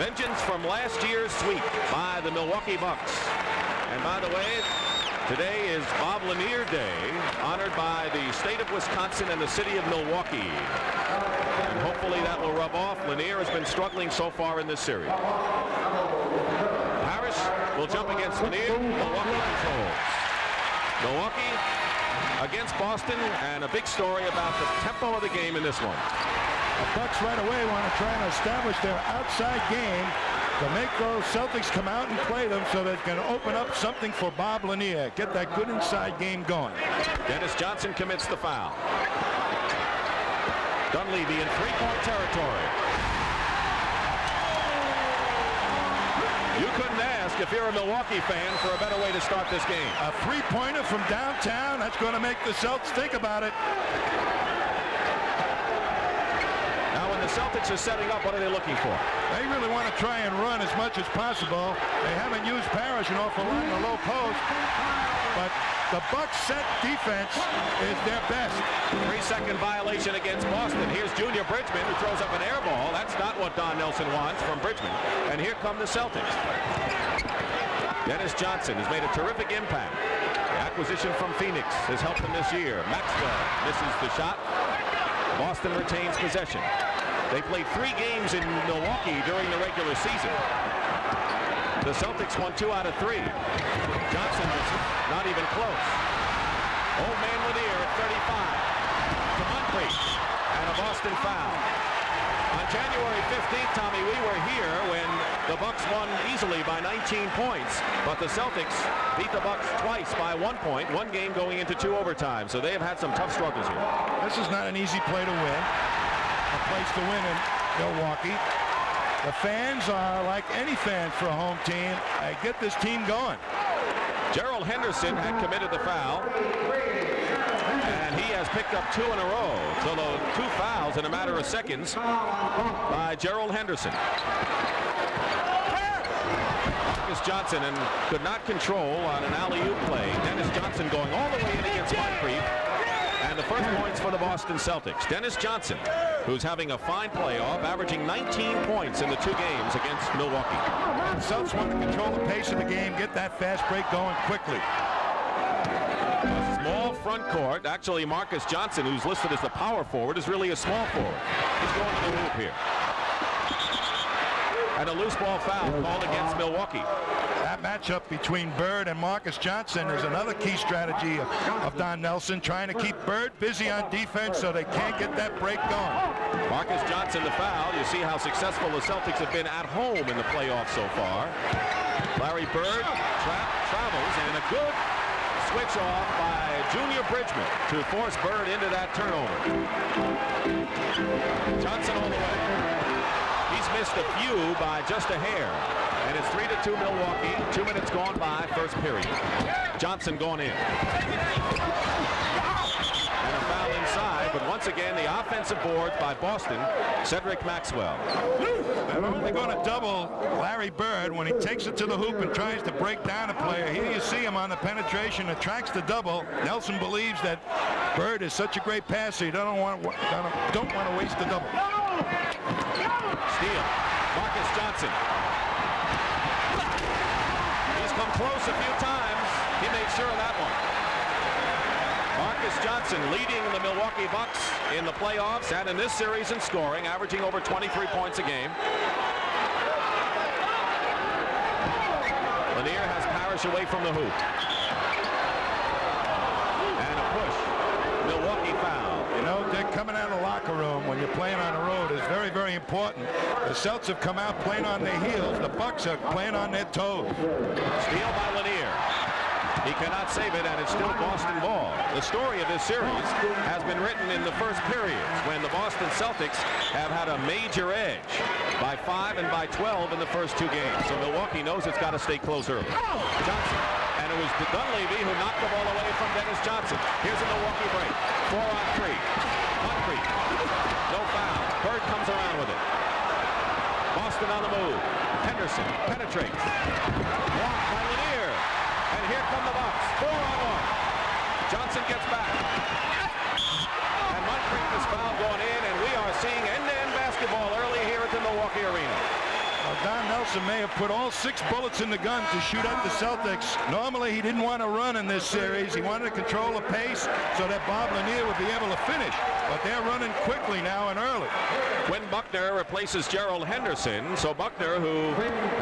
Vengeance from last year's sweep by the Milwaukee Bucks. And by the way, today is Bob Lanier Day, honored by the state of Wisconsin and the city of Milwaukee. And hopefully that will rub off. Lanier has been struggling so far in this series. Harris will jump against Lanier. Milwaukee controls. Milwaukee against Boston, and a big story about the tempo of the game in this one. The Bucks right away want to try and establish their outside game to make those Celtics come out and play them so they can open up something for Bob Lanier. Get that good inside game going. Dennis Johnson commits the foul. Dunleavy in three-point territory. You couldn't ask, if you're a Milwaukee fan, for a better way to start this game. A three-pointer from downtown, that's going to make the Celtics think about it. Now when the Celtics are setting up, what are they looking for? They really want to try and run as much as possible. They haven't used Parrish an awful lot in the low post, but the Bucks set defense is their best. 3-second violation against Boston. Here's Junior Bridgman, who throws up an air ball. That's not what Don Nelson wants from Bridgman. And here come the Celtics. Dennis Johnson has made a terrific impact. The acquisition from Phoenix has helped them this year. Maxwell misses the shot. Boston retains possession. They played 3 games in Milwaukee during the regular season. The Celtics won 2 out of 3. Johnson was not even close. Old man Lanier at 35 to Moncrief, and a Boston foul. On January 15th, Tommy, we were here when the Bucks won easily by 19 points, but the Celtics beat the Bucks twice by 1 point, one game going into 2 overtimes, so they have had some tough struggles here. This is not an easy play to win. A place to win in Milwaukee. The fans are like any fans for a home team. They get this team going. Gerald Henderson had committed the foul, and he has picked up 2 in a row. So the 2 fouls in a matter of seconds by Gerald Henderson. Marcus Johnson and could not control on an alley-oop play. Dennis Johnson going all the way in against Moncrief. And the first points for the Boston Celtics. Dennis Johnson, who's having a fine playoff, averaging 19 points in the 2 games against Milwaukee. The Celtics want to control the pace of the game, get that fast break going quickly. A small front court. Actually, Marcus Johnson, who's listed as the power forward, is really a small forward. He's going to the hoop here. And a loose ball foul called against Milwaukee. That matchup between Bird and Marcus Johnson is another key strategy of Don Nelson, trying to keep Bird busy on defense so they can't get that break going. Marcus Johnson the foul. You see how successful the Celtics have been at home in the playoffs so far. Larry Bird travels, and a good switch off by Junior Bridgman to force Bird into that turnover. Johnson all the way. He's missed a few by just a hair. And it's 3-2 Milwaukee. 2 minutes gone by, first period. Johnson going in. And a foul inside, but once again, the offensive board by Boston, Cedric Maxwell. They're only going to double Larry Bird when he takes it to the hoop and tries to break down a player. Here you see him on the penetration, attracts the double. Nelson believes that Bird is such a great passer, he don't want to waste the double. Steal. Marcus Johnson. He's come close a few times. He made sure of that one. Marcus Johnson leading the Milwaukee Bucks in the playoffs and in this series in scoring, averaging over 23 points a game. Lanier has Parrish away from the hoop. And a push. Milwaukee foul. You know, Dick, coming out of the locker room when you're playing on the road is very, very important. The Celtics have come out playing on their heels. The Bucks are playing on their toes. Steal by Lanier. He cannot save it, and it's still Boston ball. The story of this series has been written in the first periods when the Boston Celtics have had a major edge by 5 and by 12 in the first 2 games. So Milwaukee knows it's got to stay close early. Johnson. And it was Dunleavy who knocked the ball away from Dennis Johnson. Here's a Milwaukee break. 4 on 3. Moncrief. No foul. Bird comes around with it. Boston on the move. Henderson penetrates. Blocked by Lanier. And here come the Bucks. 4 on 1. Johnson gets back. And Moncrief is fouled going in, and we are seeing end-to-end basketball early here at the Milwaukee Arena. Don Nelson may have put all 6 bullets in the gun to shoot at the Celtics. Normally, he didn't want to run in this series. He wanted to control the pace so that Bob Lanier would be able to finish. But they're running quickly now and early. Quinn Buckner replaces Gerald Henderson. So Buckner, who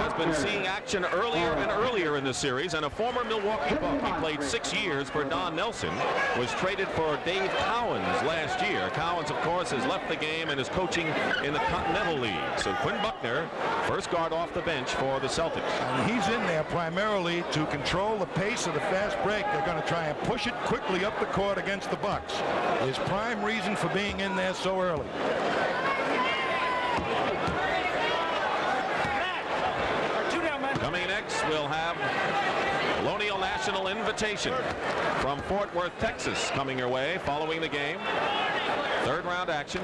has been seeing action earlier and earlier in the series, and a former Milwaukee Buck. He played 6 years for Don Nelson, was traded for Dave Cowens last year. Cowens, of course, has left the game and is coaching in the Continental League. So Quinn Buckner, first guard off the bench for the Celtics. And he's in there primarily to control the pace of the fast break. They're going to try and push it quickly up the court against the Bucks. His prime reason for being in there so early. Coming next, we'll have Colonial National Invitation from Fort Worth, Texas, coming your way following the game. Third round action.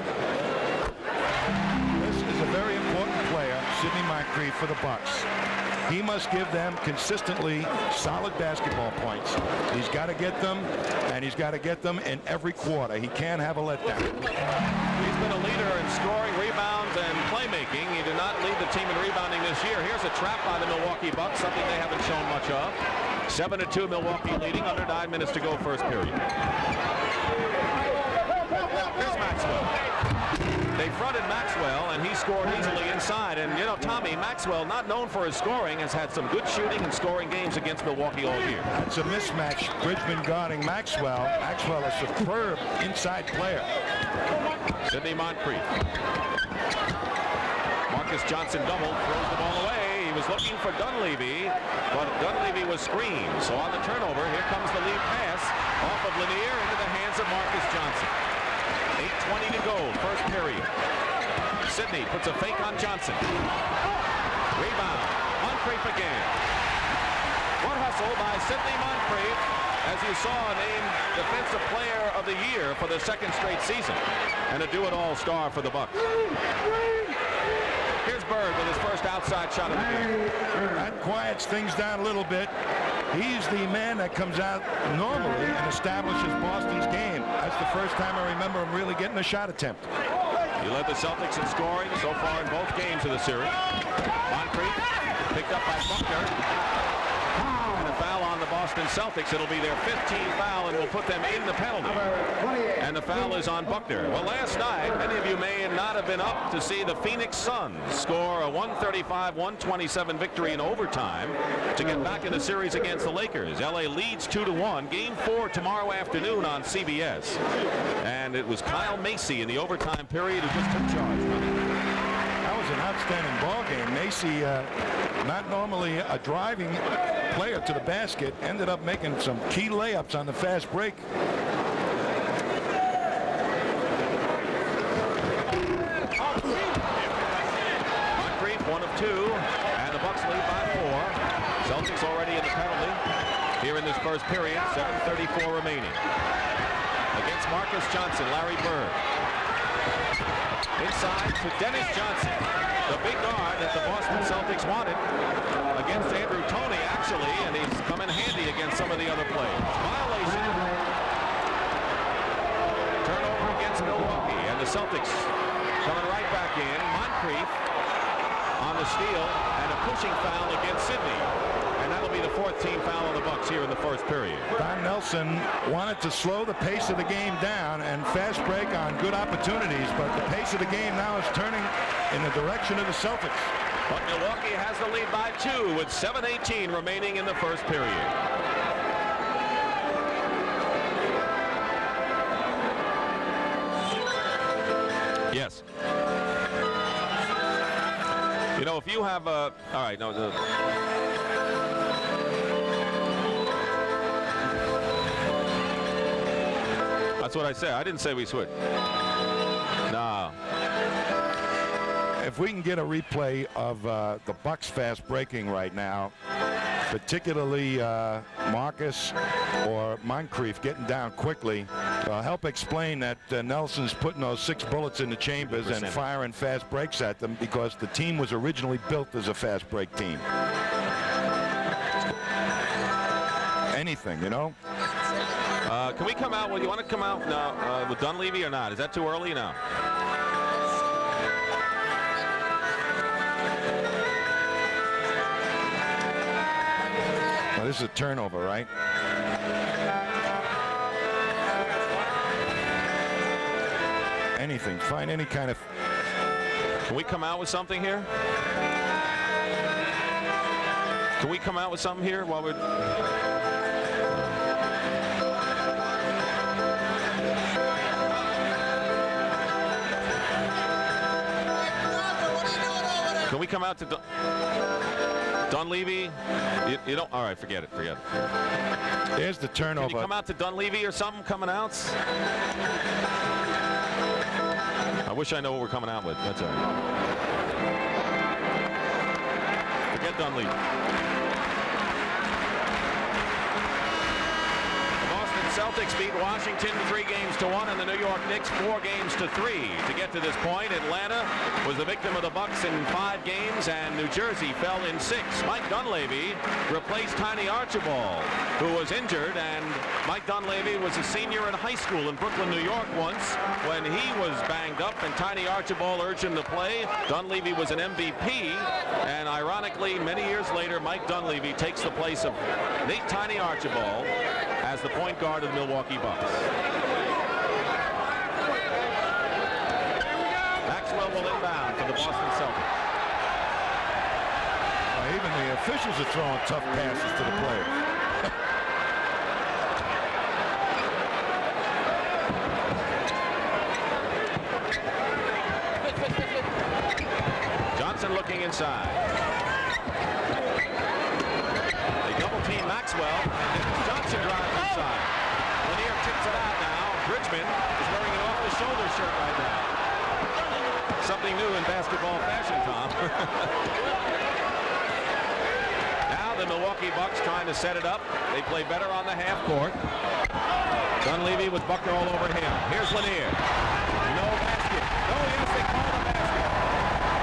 This is a very important player, Sidney Moncrief, for the Bucks. He must give them consistently solid basketball points. He's got to get them, and he's got to get them in every quarter. He can't have a letdown. He's been a leader in scoring, rebounds, and playmaking. He did not lead the team in rebounding this year. Here's a trap by the Milwaukee Bucks, something they haven't shown much of. 7-2 Milwaukee leading, under 9 minutes to go first period. Here's Maxwell. They fronted Maxwell, and he scored easily inside. And, you know, Tommy, Maxwell, not known for his scoring, has had some good shooting and scoring games against Milwaukee all year. That's a mismatch. Bridgman guarding Maxwell. Maxwell, a superb inside player. Sidney Moncrief. Marcus Johnson double, throws the ball away. He was looking for Dunleavy, but Dunleavy was screened. So on the turnover, here comes the lead pass off of Lanier into the hands of Marcus Johnson. 8:20 to go, first period. Sidney puts a fake on Johnson. Rebound, Moncrief again. What hustle by Sidney Moncrief, as you saw, named Defensive Player of the Year for the 2nd straight season, and a do-it-all star for the Bucks. Here's Bird with his first outside shot of the game. That quiets things down a little bit. He's the man that comes out normally and establishes Boston's game. That's the first time I remember him really getting a shot attempt. He led the Celtics in scoring so far in both games of the series. Moncrief picked up by Buckner. And a foul on the Boston Celtics. It'll be their 15th foul and will put them in the penalty. And the foul is on Buckner. Well, last night, many of you may not have been up to see the Phoenix Suns score a 135-127 victory in overtime to get back in the series against the Lakers. LA leads 2-1. Game 4 tomorrow afternoon on CBS. And it was Kyle Macy in the overtime period who just took charge. That was an outstanding ball game. Macy, not normally a driving player to the basket, ended up making some key layups on the fast break. Moncrief, 1 of 2, and the Bucks lead by 4. Celtics already in the penalty here in this first period. 7:34 remaining. Against Marcus Johnson, Larry Bird. Inside to Dennis Johnson, the big guard that the Boston Celtics wanted against Andrew Toney, actually, and he's come in handy against some of the other players. Violation. Turnover against Milwaukee, and the Celtics coming right back in. Moncrief on the steal, and a pushing foul against Sidney. And that'll be the 4th team foul on the Bucks here in the first period. Don Nelson wanted to slow the pace of the game down and fast break on good opportunities, but the pace of the game now is turning in the direction of the Celtics. But Milwaukee has the lead by 2 with 7:18 remaining in the first period. Yes. You know, if you have a... All right, no... That's what I said. I didn't say we switch. No. If we can get a replay of the Bucks fast breaking right now, particularly Marcus or Moncrief getting down quickly, help explain that Nelson's putting those 6 bullets in the chambers 100%. and firing fast breaks at them because the team was originally built as a fast break team. Anything, you know? Can we come out? Well, you want to come out with Dunleavy or not? Is that too early? No. this is a turnover, right? Anything. Find any kind of... Can we come out with something here? Can we come out with something here while we're... Can we come out to Dunleavy? You don't... All right, forget it. There's the turnover. Can you come out to Dunleavy or something coming out? I wish I know what we're coming out with. That's all right. Forget Dunleavy. The Boston Celtics beat Washington 3-1 and the New York Knicks 4-3. To get to this point, Atlanta was the victim of the Bucks in 5 games, and New Jersey fell in 6. Mike Dunleavy replaced Tiny Archibald, who was injured, and Mike Dunleavy was a senior in high school in Brooklyn, New York once when he was banged up and Tiny Archibald urged him to play. Dunleavy was an MVP, and ironically, many years later, Mike Dunleavy takes the place of Nate Tiny Archibald as the point guard of the Milwaukee Bucks. Maxwell will inbound for the Boston Celtics. Even the officials are throwing tough passes to the players. Johnson looking inside. They double team Maxwell, and Johnson drives inside. Lanier tips it out now. Bridgman is wearing an off-the-shoulder shirt right now. Something new in basketball fashion, Tom. Now the Milwaukee Bucks trying to set it up. They play better on the half court. Dunleavy with Buckner all over him. Here's Lanier. No basket. Oh, yes, they call the basket.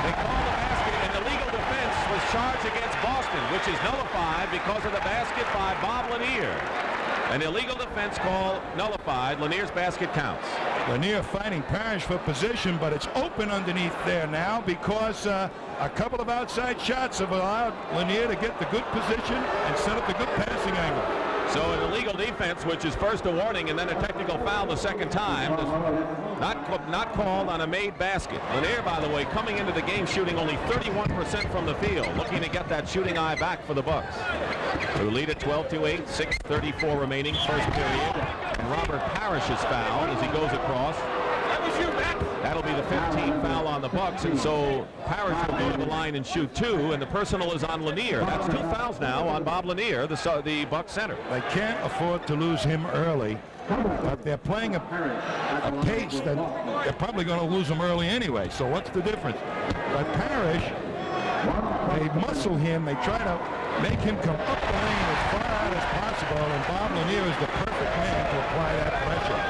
They call the basket, and the legal defense was charged against Boston, which is nullified because of the basket by Bob Lanier. An illegal defense call nullified. Lanier's basket counts. Lanier fighting Parrish for position, but it's open underneath there now because a couple of outside shots have allowed Lanier to get the good position and set up the good passing angle. So an illegal defense, which is first a warning and then a technical foul the second time, not called on a made basket. Lanier, by the way, coming into the game shooting only 31% from the field, looking to get that shooting eye back for the Bucks, who lead at 12-8, 6:34 remaining, first period. And Robert Parrish is fouled as he goes across. That'll be the 15th foul on the Bucks, and so Parrish will go to the line and shoot 2, and the personal is on Lanier. That's 2 fouls now on Bob Lanier, the Bucks center. They can't afford to lose him early, but they're playing a pace that they're probably going to lose him early anyway, so what's the difference? But Parrish, they muscle him, they try to make him come up the lane as far out as possible, and Bob Lanier is the perfect man to apply that pressure.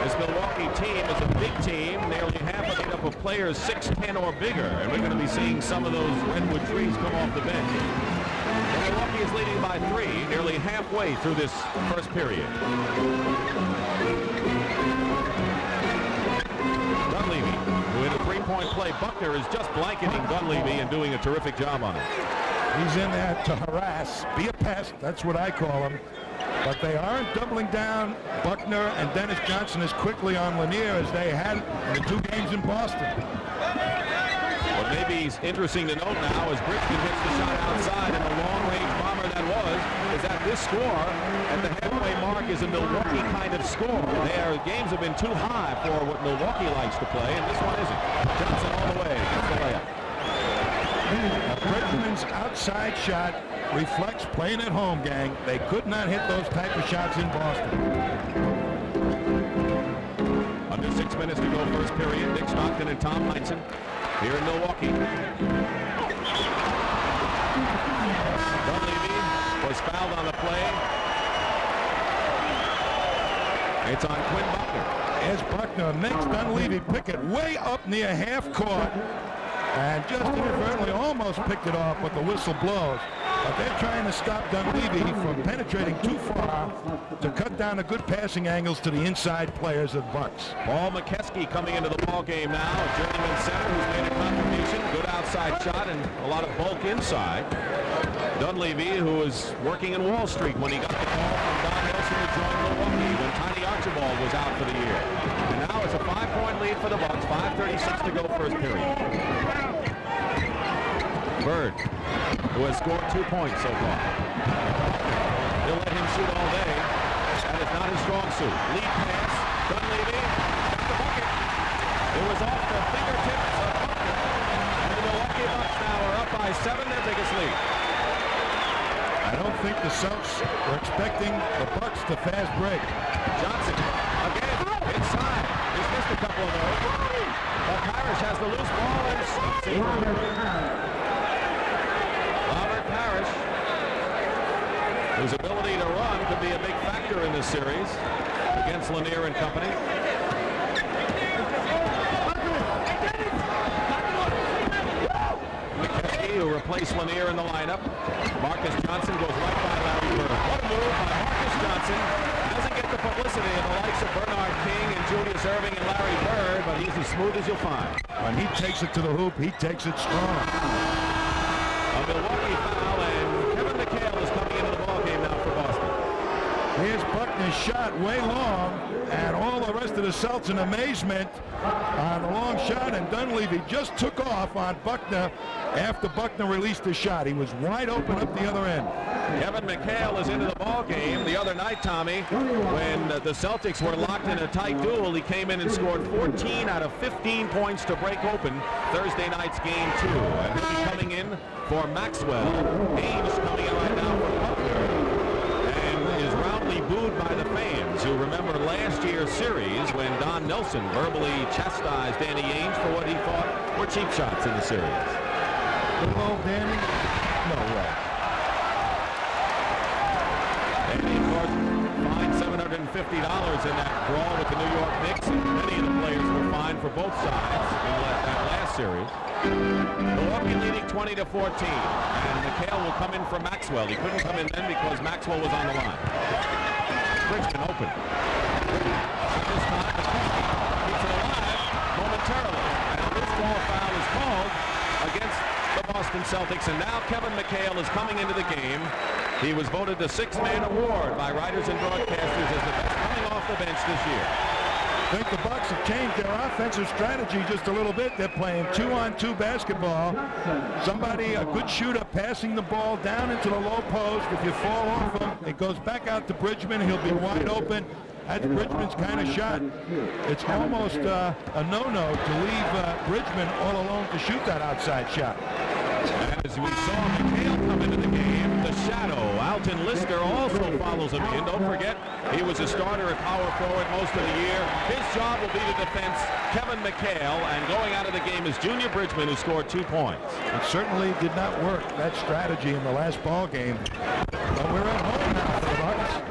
This Milwaukee team is a big team, nearly half of made up of players 6'10" or bigger, and we're going to be seeing some of those redwood trees come off the bench. And Milwaukee is leading by 3, nearly halfway through this first period. Dunleavy, who in a 3-point play, Buckner is just blanketing Dunleavy and doing a terrific job on it. He's in there to harass, be a pest, that's what I call him. But they aren't doubling down Buckner and Dennis Johnson as quickly on Lanier as they had in the 2 games in Boston. What may be interesting to note now as Bridgman hits the shot outside, and the long-range bomber that was, is that this score at the halfway mark is a Milwaukee kind of score. Their games have been too high for what Milwaukee likes to play, and this one isn't. Johnson all the way gets the layup. Bridgman's outside shot reflects playing at home, gang. They could not hit those type of shots in Boston. Under 6 minutes to go first period. Nick Stockton and Tom Heinsohn here in Milwaukee. Dunleavy was fouled on the play. It's on Quinn Buckner. As Buckner makes Dunleavy pick it way up near half court. And just inadvertently almost picked it off, but the whistle blows. But they're trying to stop Dunleavy from penetrating too far to cut down the good passing angles to the inside players of Bucks. Paul McKeskey coming into the ball game now, a journeyman center who's made a contribution. Good outside shot and a lot of bulk inside. Dunleavy, who was working in Wall Street when he got the call from Don Nelson to join Milwaukee when Tiny Archibald was out for the year. And now it's a 5-point lead for the Bucks. 5:36 to go first period. Bird, who has scored 2 points so far. He'll let him shoot all day. That is not his strong suit. Lead pass. Dunleavy. That's the bucket. It was off the fingertips of Buckner. And the Milwaukee Bucks now are up by 7, their biggest lead. I don't think the Celtics were expecting the Bucks to fast break. Johnson again inside. He's missed a couple of those. But Parrish has the loose ball and stops it. Robert Parrish, whose ability to run could be a big factor in this series against Lanier and company. McKeskey, who replaced Lanier in the lineup. Marcus Johnson goes right by Larry Bird. What a move by Marcus Johnson. Doesn't get the publicity of the likes of Bernard King and Julius Erving and Larry Bird, but he's as smooth as you'll find. When he takes it to the hoop, he takes it strong. A Milwaukee foul, and Kevin McHale is coming into the ballgame now for Boston. Here's Buckner's shot way long, and all the rest of the Celtics in amazement on the long shot, and Dunleavy just took off on Buckner after Buckner released the shot. He was wide open up the other end. Kevin McHale is into the ballgame. The other night, Tommy, when the Celtics were locked in a tight duel, he came in and scored 14 out of 15 points to break open Thursday night's game 2. And he'll be coming in for Maxwell. Ainge coming in right now for Buckner. And is roundly booed by the fans who remember last year's series when Don Nelson verbally chastised Danny Ainge for what he thought were cheap shots in the series. Little old Danny? No way. Danny, of course, fined $750 in that brawl with the New York Knicks, and many of the players were fined for both sides in that last series. Milwaukee leading 20-14, and McHale will come in for Maxwell. He couldn't come in then because Maxwell was on the line. Bridgman open. This time, McKeskey keeps it alive momentarily, and a loose ball foul is called against the Boston Celtics, and now Kevin McHale is coming into the game. He was voted the 6th-man award by writers and broadcasters as the best coming off the bench this year. I think the Bucks have changed their offensive strategy just a little bit. They're playing 2-on-2 basketball. Somebody, a good shooter, passing the ball down into the low post. If you fall off him, it goes back out to Bridgman. He'll be wide open. That's Bridgman's kind of shot. It's almost a no-no to leave Bridgman all alone to shoot that outside shot. As we saw McHale come into the game, the shadow, Alton Lister, also follows him in. Don't forget, he was a starter at power forward most of the year. His job will be to defense Kevin McHale, and going out of the game is Junior Bridgman, who scored 2 points. It certainly did not work, that strategy, in the last ball game. But we're at home now for the Bucks.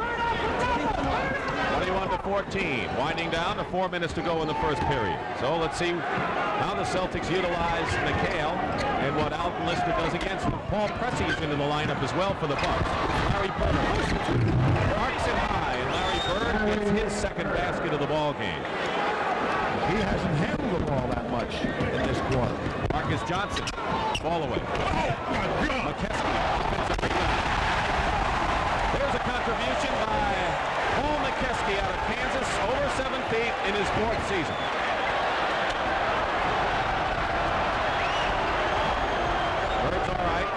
21-14, winding down to 4 minutes to go in the first period. So let's see how the Celtics utilize McHale and what Alton Lister does against him. Paul Pressey is into the lineup as well for the Bucks. Larry Bird marks it high, and Larry Bird gets his second basket of the ball game. He hasn't handled the ball that much in this quarter. Marcus Johnson, ball away. McKeskey, offensive rebound. There's a contribution by Paul McKeskey out of Kansas, over 7 feet in his 4th season. Bird's all right.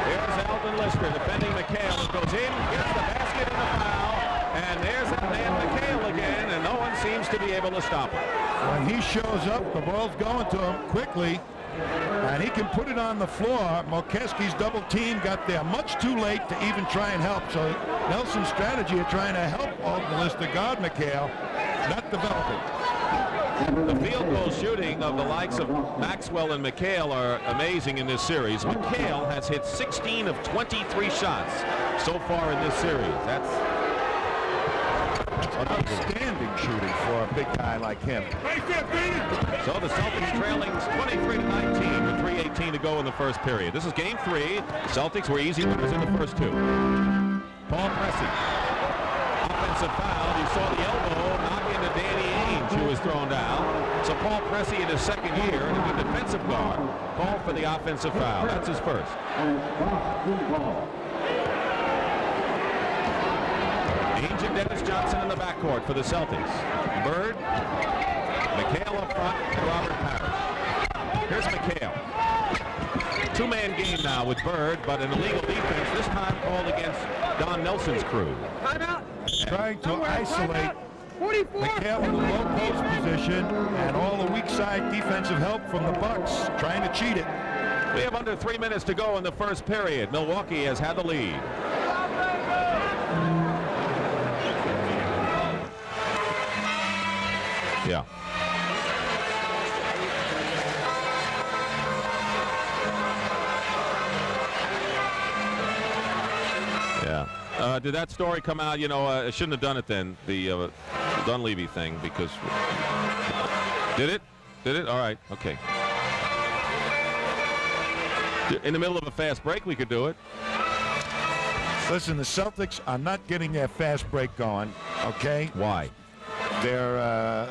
Here's Alton Lister defending McHale. It goes in, gets the basket and the foul, and there's that man McHale again, and no one seems to be able to stop him. When he shows up, the ball's going to him quickly, and he can put it on the floor. McKeskey's double team got there much too late to even try and help. So Nelson's strategy of trying to help Alton Lister guard McHale, not developing. The field goal shooting of the likes of Maxwell and McHale are amazing in this series. McHale has hit 16 of 23 shots so far in this series. That's outstanding shooting for a big guy like him. So the Celtics trailing 23-19 with 3:18 to go in the first period. This is game 3. Celtics were easy winners in the first 2. Paul Pressey. Offensive foul. You saw the elbow knock into Danny Ainge, who was thrown down. So Paul Pressey in his second year, and a good defensive guard, called for the offensive foul. That's his first. Ainge and Dennis Johnson in the backcourt for the Celtics. Bird, McHale up front, and Robert Parrish. Here's McHale. Two-man game now with Bird, but an illegal defense, this time called against Don Nelson's crew. Trying to isolate McHale in the low post position, and all the weak side defensive help from the Bucks trying to cheat it. We have under 3 minutes to go in the first period. Milwaukee has had the lead. Yeah. Yeah. Did that story come out? You know, I shouldn't have done it then, the Dunleavy thing, because... Did it? Did it? All right. Okay. In the middle of a fast break, we could do it. Listen, the Celtics are not getting their fast break going, okay? Why? They're,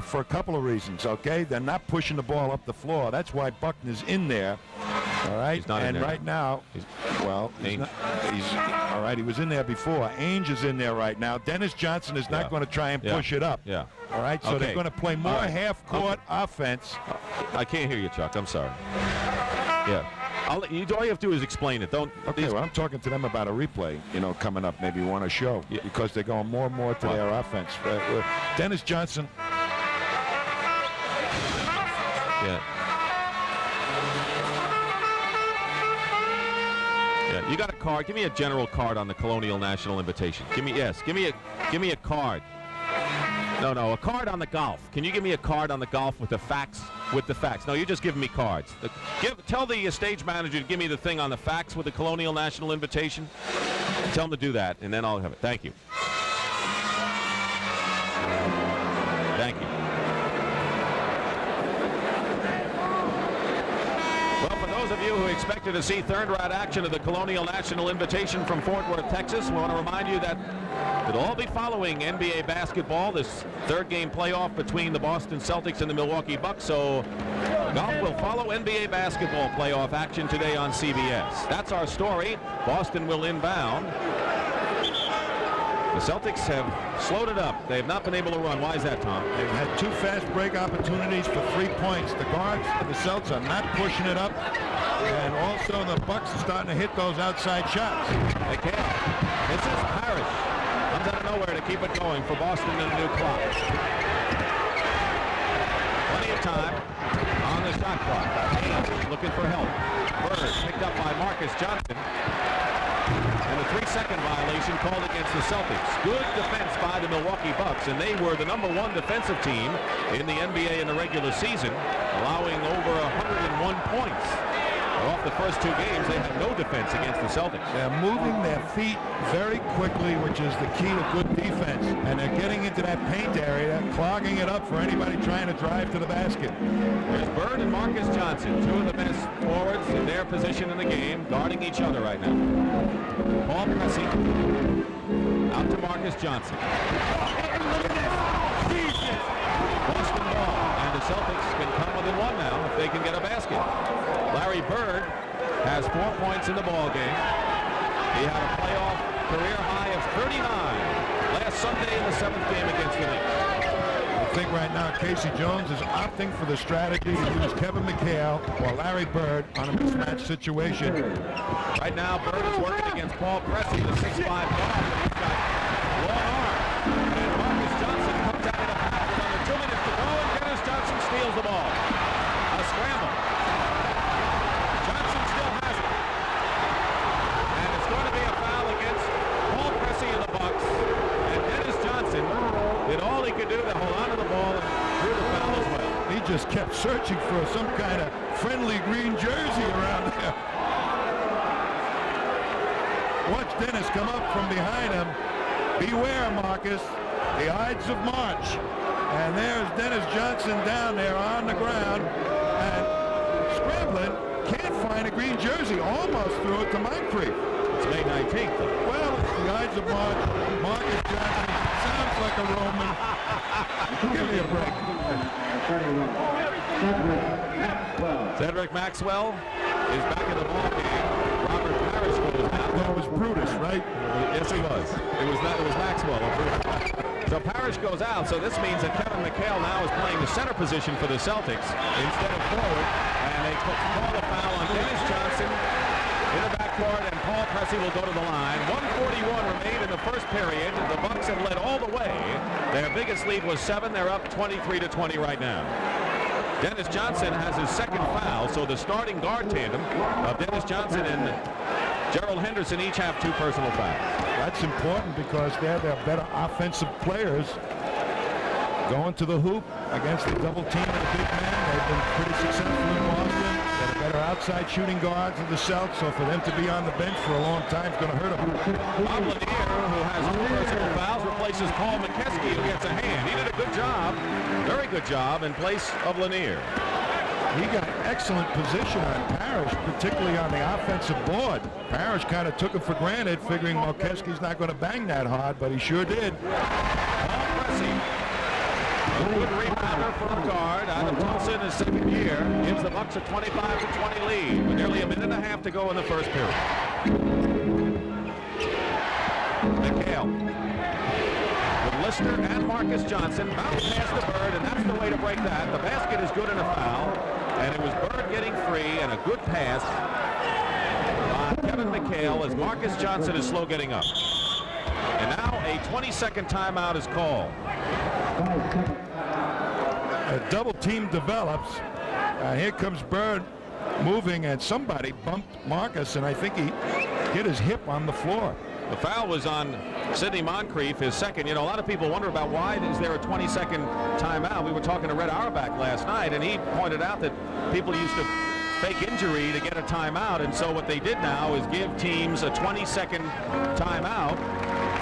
for a couple of reasons, okay? They're not pushing the ball up the floor. That's why Buckner's in there, all right? He's not in there. Right now, he's all right, he was in there before. Ainge is in there right now. Dennis Johnson is not going to try and push it up. Yeah. All right, so they're going to play more half-court offense. I can't hear you, Chuck. I'm sorry. Yeah. All you have to do is explain it. Don't. Okay, well, I'm talking to them about a replay, you know, coming up. Maybe you want to show because they're going more and more to their offense. Dennis Johnson. Yeah. Yeah. You got a card? Give me a general card on the Colonial National Invitation. Give me a card. No, a card on the golf. Can you give me a card on the golf with the facts? No, you're just giving me cards. Tell the stage manager to give me the thing on the facts with the Colonial National Invitation. Tell him to do that, and then I'll have it. Thank you. Thank you. Well, for those of you who expected to see third-round action of the Colonial National Invitation from Fort Worth, Texas, we want to remind you that it'll all be following NBA basketball, this third game playoff between the Boston Celtics and the Milwaukee Bucks. So golf will follow NBA basketball playoff action today on CBS. That's our story. Boston will inbound. The Celtics have slowed it up. They have not been able to run. Why is that, Tom? They've had 2 fast break opportunities for 3 points. The guards and the Celtics are not pushing it up. And also the Bucks are starting to hit those outside shots. They can. This is Parrish. Comes out of nowhere to keep it going for Boston and a new clock. Plenty of time on the shot clock. Hayes looking for help. Bird picked up by Marcus Johnson. And a 3-second violation called against the Celtics. Good defense by the Milwaukee Bucks, and they were the #1 defensive team in the NBA in the regular season, allowing over 101 points. Off the first 2 games, they had no defense against the Celtics. They're moving their feet very quickly, which is the key to good defense. And they're getting into that paint area, clogging it up for anybody trying to drive to the basket. There's Bird and Marcus Johnson, 2 of the best forwards in their position in the game, guarding each other right now. Paul Pressey out to Marcus Johnson. Boston ball, and the Celtics can come within 1 now if they can get a basket. Larry Bird has 4 points in the ball game. He had a playoff career high of 39 last Sunday in the 7th game against the Knicks. I think right now Casey Jones is opting for the strategy to use Kevin McHale or Larry Bird on a mismatch situation. Right now, Bird is working against Paul Pressey, the 6'5" guard. He's got long arm. And Marcus Johnson comes out of the pack with under 2 minutes to go, and Dennis Johnson steals the ball. A scramble. Johnson still has it. And it's going to be a foul against Paul Pressey and the Bucks. And Dennis Johnson did all he could do to hold on to the ball and drew the foul as well. He just kept searching for some kind of friendly green jersey around there. Watch Dennis come up from behind him. Beware, Marcus. The Ides of March. And there's Dennis Johnson down there on the ground and scrambling. Can't find a green jersey. Almost threw it to Moncrief. It's May 19th, though. Well, it's the Ides of March. Marcus Johnson sounds like a Roman. Give me a break. Cedric Maxwell is back in the ball game. Robert Parrish goes out. That was Brutus, right? Yes, he was. It was Maxwell. So Parrish goes out, so this means that Kevin McHale now is playing the center position for the Celtics instead of forward, and they call the foul on Dennis Johnson in the backcourt, and Paul Pressey will go to the line. 1:41 remained in the first period. The Bucks have led all the way. Their biggest lead was 7. They're up 23-20 right now. Dennis Johnson has his second foul, so the starting guard tandem of Dennis Johnson and Gerald Henderson each have 2 personal fouls. That's important because they're better offensive players going to the hoop against the double team of the big man. They've been pretty successful in Boston. They're better outside shooting guards of the Celtics, so for them to be on the bench for a long time is going to hurt them. Bob Lanier, who has 2 personal fouls, replaces Paul McKeskey, who gets a hand. He did a good job, very good job, in place of Lanier. He got excellent position on Parrish, particularly on the offensive board. Parrish kind of took it for granted, figuring Marqueske's not going to bang that hard, but he sure did. Paul Pressey, a good rebounder for a guard out of Tulsa in his second year, gives the Bucks a 25-20 lead with nearly a minute and a half to go in the first period. McHale with Lister and Marcus Johnson bounce past the Bird, and that's the way to break that. The basket is good and a foul, and it was Bird getting free and a good pass by Kevin McHale as Marcus Johnson is slow getting up. And now a 20-second timeout is called. A double team develops. Here comes Bird moving, and somebody bumped Marcus, and I think he hit his hip on the floor. The foul was on Sidney Moncrief, his second. You know, a lot of people wonder about why is there a 20-second timeout. We were talking to Red Auerbach last night, and he pointed out that people used to fake injury to get a timeout, and so what they did now is give teams a 20-second timeout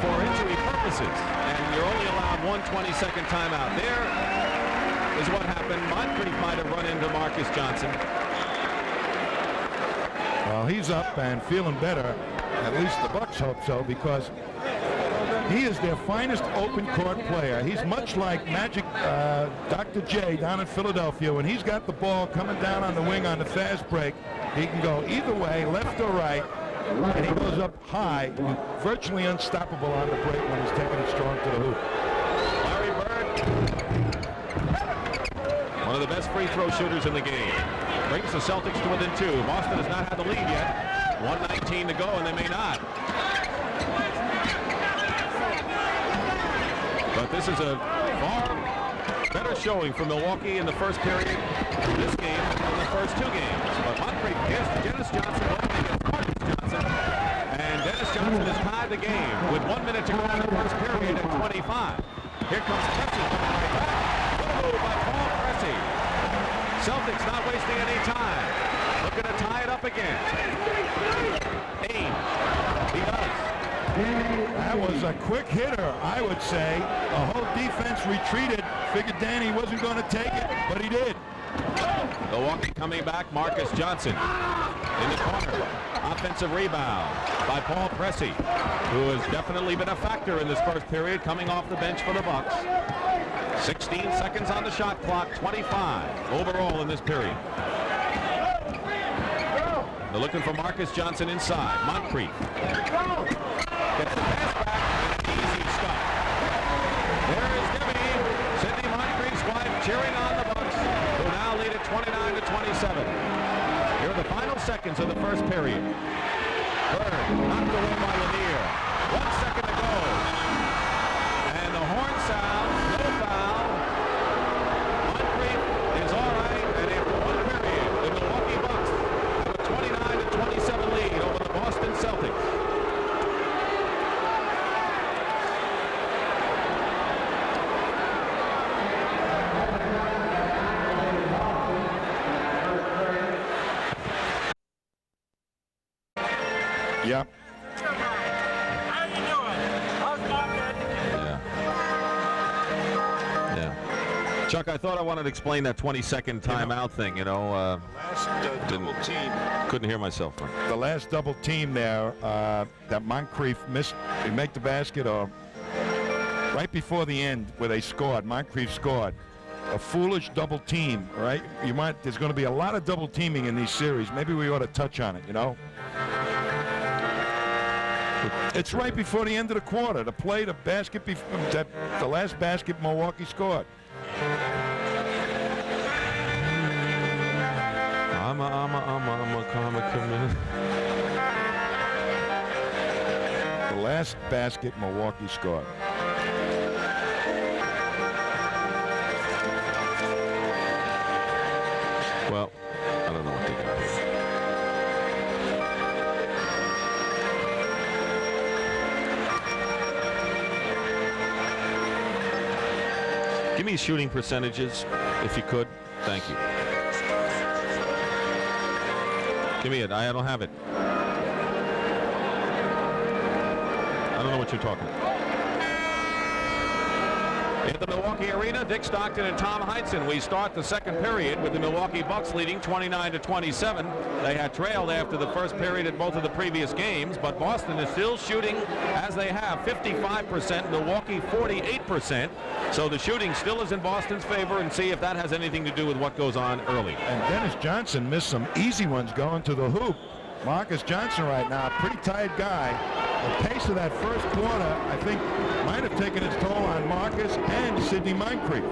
for injury purposes, and you're only allowed one 20-second timeout. There is what happened. Moncrief might have run into Marcus Johnson. Well, he's up and feeling better. At least the Bucks hope so, because he is their finest open court player. He's much like Magic Dr. J down in Philadelphia. When he's got the ball coming down on the wing on the fast break, he can go either way, left or right, and he goes up high, virtually unstoppable on the break when he's taking it strong to the hoop. Larry Bird, one of the best free throw shooters in the game, brings the Celtics to within 2. Boston has not had the lead yet. 1:19 to go, and they may not. But this is a far better showing for Milwaukee in the first period of this game than the first 2 games. But Moncrief gives to Dennis Johnson, Marcus Johnson, and Dennis Johnson has tied the game with 1 minute to go in the first period at 25. Here comes Pressey coming right back. Good move by Paul Pressey. Celtics not wasting any time. Looking to tie it up again. He does. That was a quick hitter, I would say. The whole defense retreated. Figured Danny wasn't going to take it, but he did. Milwaukee coming back. Marcus Johnson in the corner. Offensive rebound by Paul Pressey, who has definitely been a factor in this first period, coming off the bench for the Bucks. 16 seconds on the shot clock, 25 overall in this period. They're looking for Marcus Johnson inside. Moncrief gets the pass back, and easy stop. There is Debbie, Sidney Moncrief's wife, cheering on the Bucks, who now lead at 29-27. Here are the final seconds of the first period. Bird knocked away by Lanier. 1 second to go. And the horn sounds, no foul. Moncrief is all right, and after 1 period, the Milwaukee Bucks have a 29-27 lead over the Boston Celtics. Yep. Yeah. Chuck, I thought I wanted to explain that 20-second timeout thing, you know. Last double team. Couldn't hear myself. The last double team there, that Moncrief missed. He make the basket, or right before the end where they scored, Moncrief scored. A foolish double team, right? There's going to be a lot of double teaming in these series. Maybe we ought to touch on it, you know? It's right before the end of the quarter. The play, the basket, the last basket Milwaukee scored. I'm a comic community. The last basket Milwaukee scored. Well, I don't know what they got here. Give me shooting percentages, if you could. Thank you. Give me it. I don't have it. I don't know what you're talking about. In the Milwaukee Arena, Dick Stockton and Tom Heinsohn. We start the second period with the Milwaukee Bucks leading 29-27. They had trailed after the first period at both of the previous games, but Boston is still shooting as they have, 55%, Milwaukee 48%. So the shooting still is in Boston's favor, and see if that has anything to do with what goes on early. And Dennis Johnson missed some easy ones going to the hoop. Marcus Johnson right now, pretty tired guy. The pace of that first quarter, I think, might have taken its toll on Marcus and Sidney Moncrief.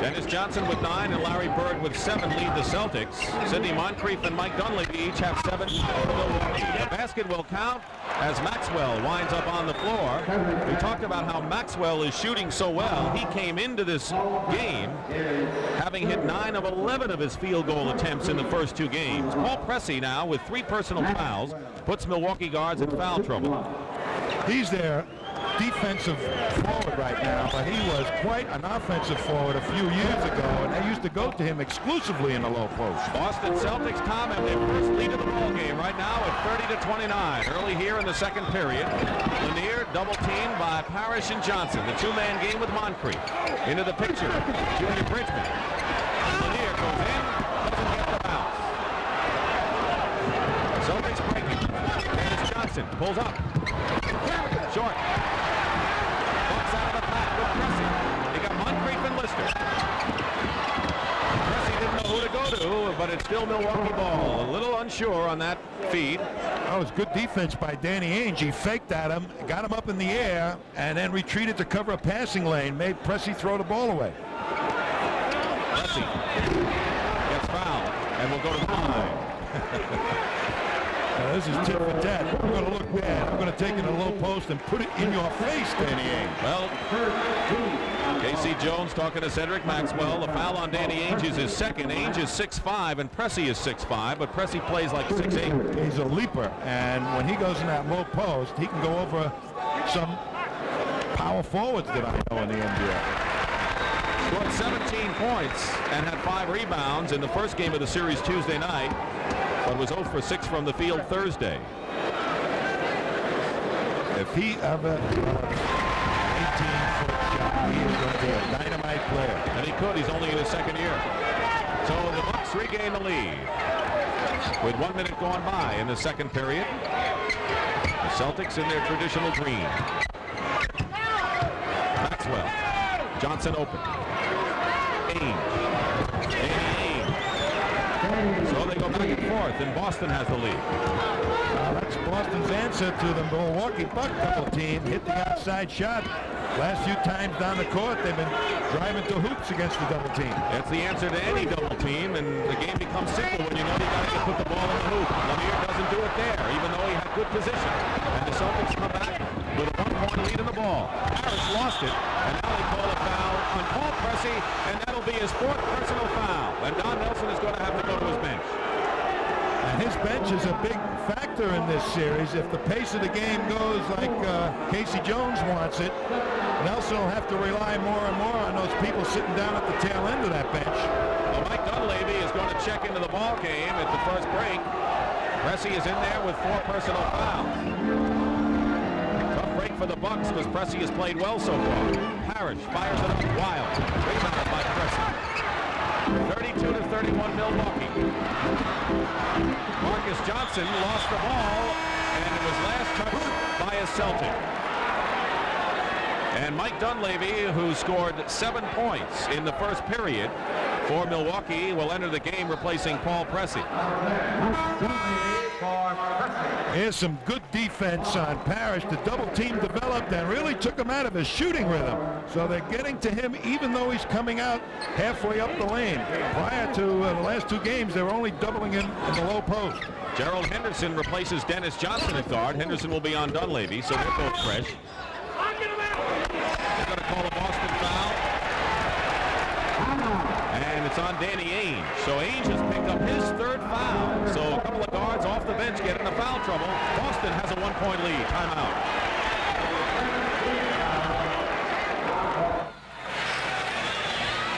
Dennis Johnson with 9 and Larry Bird with 7 lead the Celtics. Sidney Moncrief and Mike Dunleavy each have 7. The basket will count as Maxwell winds up on the floor. We talked about how Maxwell is shooting so well. He came into this game having hit 9 of 11 of his field goal attempts in the first 2 games. Paul Pressey now with 3 personal fouls puts Milwaukee guards in foul trouble. He's their defensive forward right now, but he was quite an offensive forward a few years ago, and they used to go to him exclusively in the low post. Boston Celtics, Tom, have their first lead of the ball game right now at 30-29. Early here in the second period. Lanier double teamed by Parrish and Johnson. The 2-man game with Moncrief. Into the picture, Junior Bridgman. Lanier goes in, doesn't get the bounce. Celtics breaking. Dennis Johnson pulls up. Short. Bucks out of the pack with Pressey. They got Moncrief and Lister. Pressey didn't know who to go to, but it's still Milwaukee ball. A little unsure on that feed. That was good defense by Danny Ainge. He faked at him, got him up in the air, and then retreated to cover a passing lane, made Pressey throw the ball away. Pressey gets fouled and will go to the line. Now, this is tit for tat. I'm going to look bad. I'm going to take it in a low post and put it in your face, Danny Ainge. Well, K.C. Jones talking to Cedric Maxwell. The foul on Danny Ainge is his second. Ainge is 6'5", and Pressey is 6'5", but Pressey plays like 6'8". He's a leaper, and when he goes in that low post, he can go over some power forwards that I know in the NBA. Scored 17 points and had 5 rebounds in the first game of the series Tuesday night, but was 0 for 6 from the field Thursday. If he ever 18-foot shot, he is going to be a dynamite player. And he could. He's only in his second year. So the Bucks regain the lead with 1 minute gone by in the second period. The Celtics in their traditional green. Maxwell. Johnson open. Ainge. So they go back and forth, and Boston has the lead. That's Boston's answer to the Milwaukee Buck double team. Hit the outside shot. Last few times down the court, they've been driving to hoops against the double team. That's the answer to any double team, and the game becomes simple when you know you got to put the ball in the hoop. Lanier doesn't do it there, even though he had good position. And the Celtics come back with a 1-point lead in the ball. Harris lost it, and now they call a foul on Paul Pressey, and that'll be his 4th personal foul. And Don Nelson is going to have to go to his bench. And his bench is a big factor in this series. If the pace of the game goes like K.C. Jones wants it, Nelson will have to rely more and more on those people sitting down at the tail end of that bench. Well, Mike Dunleavy is going to check into the ball game at the first break. Pressey is in there with 4 personal fouls. Tough break for the Bucks because Pressey has played well so far. Parrish fires it up wild. Rebounded by Pressey. 32-31 Milwaukee. Marcus Johnson lost the ball, and it was last touched by a Celtic. And Mike Dunleavy, who scored 7 points in the first period for Milwaukee, will enter the game replacing Paul Pressey. Here's some good defense on Parrish. The double team developed and really took him out of his shooting rhythm. So they're getting to him even though he's coming out halfway up the lane. Prior to the last 2 games, they were only doubling him in the low post. Gerald Henderson replaces Dennis Johnson at guard. Henderson will be on Dunleavy, so they're both fresh. They're going to call a Boston foul. And it's on Danny Ainge. So Ainge has picked up his 3rd foul. So a couple of guards off the bench get into foul trouble. Boston has a 1-point lead. Timeout.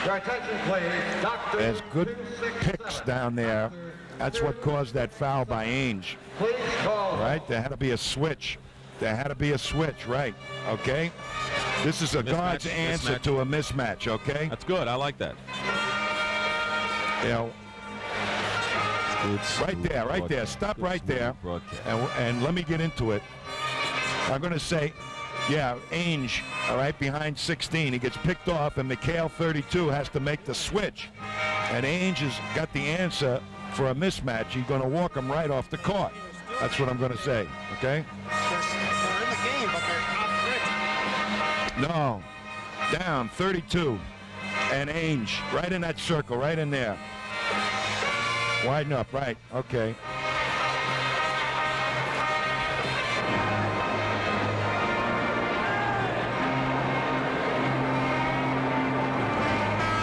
Your attention, please. Dr. There's good picks down there. That's what caused that foul by Ainge. Please call. Right? There had to be a switch. There had to be a switch, right? Okay? This is a guard's answer to a mismatch, okay? That's good. I like that. You know, right there. Stop right there. And let me get into it. I'm going to say, yeah, Ainge, all right, behind 16. He gets picked off, and McHale, 32, has to make the switch. And Ainge has got the answer for a mismatch. He's going to walk him right off the court. That's what I'm going to say, okay? They're in the game, but they're not. No. Down, 32. And Ainge, right in that circle, right in there. Widen up, right, okay.